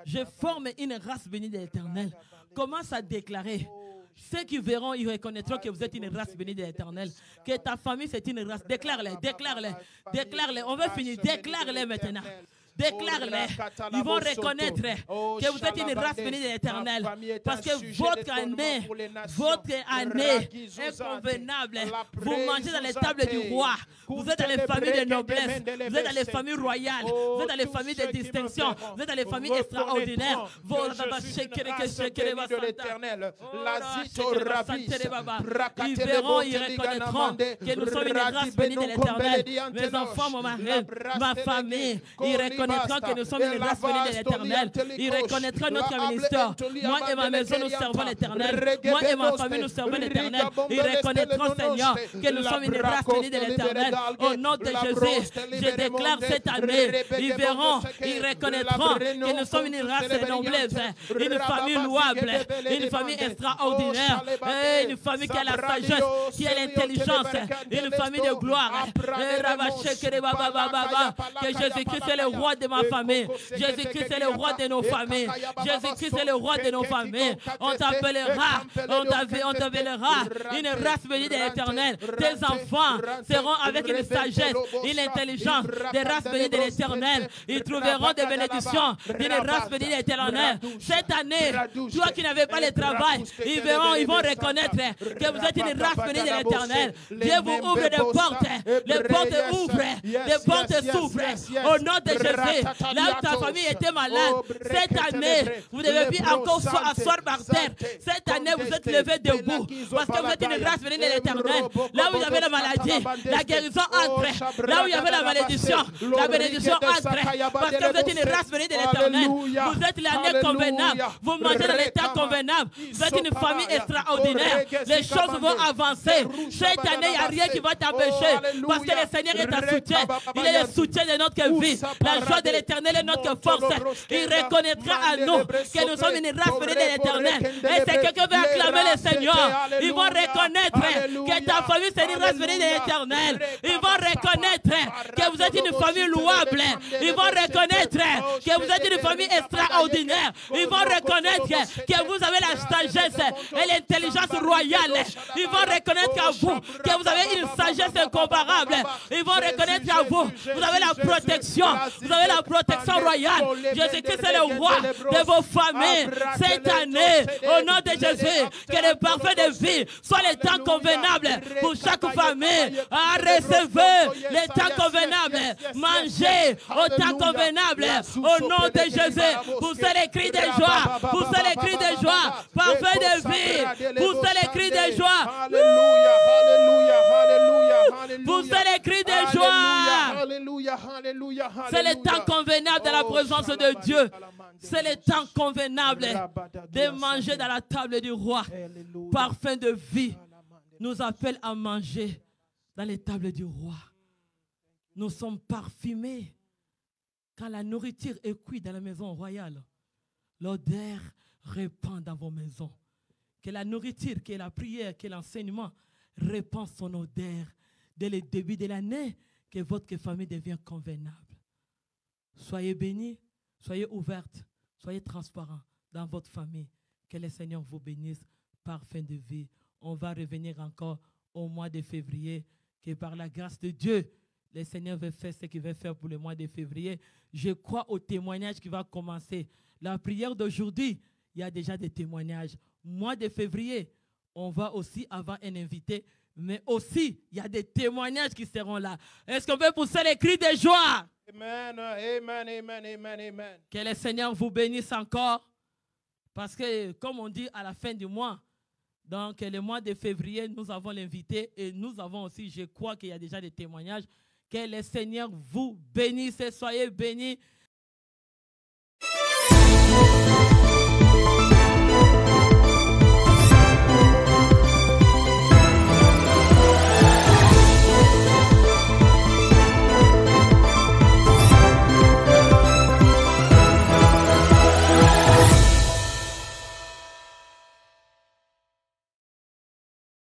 je forme une race bénie de l'Éternel. Commence à déclarer. Ceux qui verront, ils reconnaîtront que vous êtes une race bénie de l'Éternel. Que ta famille, c'est une race. Déclare-les, déclare-les, déclare-les. On va finir. Déclare-les maintenant. Déclare-les. Ils vont reconnaître que vous êtes une race bénie de l'Éternel. Parce que votre année est convenable. Vous mangez dans les tables du roi. Vous êtes dans les familles de noblesse. Vous êtes dans les familles royales. Vous êtes dans les familles de distinction. Vous êtes dans les familles extraordinaires. Ils verront, ils reconnaîtront que nous sommes une race bénie de l'Éternel. Mes enfants, mon mari, ma famille, ils reconnaîtront reconnaîtront que nous sommes une race bénie de l'Éternel. Ils reconnaîtront notre ministère. Moi et ma maison, nous servons l'Éternel. Moi et ma famille, nous servons l'Éternel. Ils reconnaîtront, Seigneur, que nous sommes une race bénie de l'Éternel. Au nom de Jésus, je déclare cette année, ils verront, ils reconnaîtront que nous sommes une race noblesse, une famille louable, une famille extraordinaire, une famille qui a la sagesse, qui a l'intelligence, une famille de gloire. Que Jésus-Christ est le roi de ma famille. Jésus-Christ est le roi de nos familles. Jésus-Christ est le roi de nos familles. On t'appellera une race bénie de l'Éternel. Tes enfants seront avec une sagesse, une intelligence, des races bénies de l'Éternel. Ils trouveront des bénédictions d'une race bénie de l'Éternel. Cette année, toi qui n'avais pas le travail, ils vont reconnaître que vous êtes une race bénie de l'Éternel. Dieu vous ouvre des portes. Les portes ouvrent. Les portes s'ouvrent. Au nom de Jésus, là où ta famille était malade, cette année, vous ne devez plus encore asseoir par terre. Cette année, vous êtes levé debout parce que vous êtes une race bénie de l'Éternel. Là où il y avait la maladie, la guérison entre. Là où il y avait la malédiction, la bénédiction entre. Parce que vous êtes une race bénie de l'Éternel. Vous êtes l'année convenable. Vous mangez dans l'état convenable. Vous êtes une famille extraordinaire. Les choses vont avancer. Cette année, il n'y a rien qui va t'empêcher. Parce que le Seigneur est ta soutien. Il est le soutien de notre vie. La joie de l'Éternel est notre force. Il reconnaîtra à nous que nous sommes une race bénie de l'Éternel. Et c'est quelqu'un veut acclamer le Seigneur. Ils vont reconnaître que ta famille c'est une race bénie de l'Éternel. Ils vont reconnaître que vous êtes une famille louable. Ils vont reconnaître que vous êtes une famille extraordinaire. Ils vont reconnaître que vous avez la sagesse et l'intelligence royale. Ils vont reconnaître qu'à vous, que vous avez une sagesse incomparable. Ils vont reconnaître qu'à vous, vous avez la protection. Vous avez la protection royale. Jésus-Christ est le roi de vos familles. Cette année, au nom de Jésus, que le parfait de vie soit le temps convenable pour chaque famille. Recevez le temps convenable. Mangez au temps convenable. Au nom de Jésus, poussez les cris de joie. Poussez les cris de joie. Parfait de vie. Poussez les cris de joie. Alléluia, alléluia, alléluia. Poussez les cris de joie. Alléluia, alléluia. C'est le temps convenable de la présence de Dieu. C'est le temps convenable de manger dans la table du roi. Parfum de vie nous appelle à manger dans les tables du roi. Nous sommes parfumés. Quand la nourriture est cuite dans la maison royale, l'odeur répand dans vos maisons. Que la nourriture, que la prière, que l'enseignement répand son odeur dès le début de l'année, que votre famille devient convenable. Soyez bénis, soyez ouvertes, soyez transparents dans votre famille. Que le Seigneur vous bénisse par fin de vie. On va revenir encore au mois de février, que par la grâce de Dieu, le Seigneur veut faire ce qu'il veut faire pour le mois de février. Je crois au témoignage qui va commencer. La prière d'aujourd'hui, il y a déjà des témoignages. Mois de février, on va aussi avoir un invité, mais aussi, il y a des témoignages qui seront là. Est-ce qu'on peut pousser les cris de joie? Amen, amen, amen, amen, amen. Que le Seigneur vous bénisse encore. Parce que, comme on dit à la fin du mois, donc le mois de février, nous avons l'invité et nous avons aussi, je crois qu'il y a déjà des témoignages. Que le Seigneur vous bénisse et soyez bénis.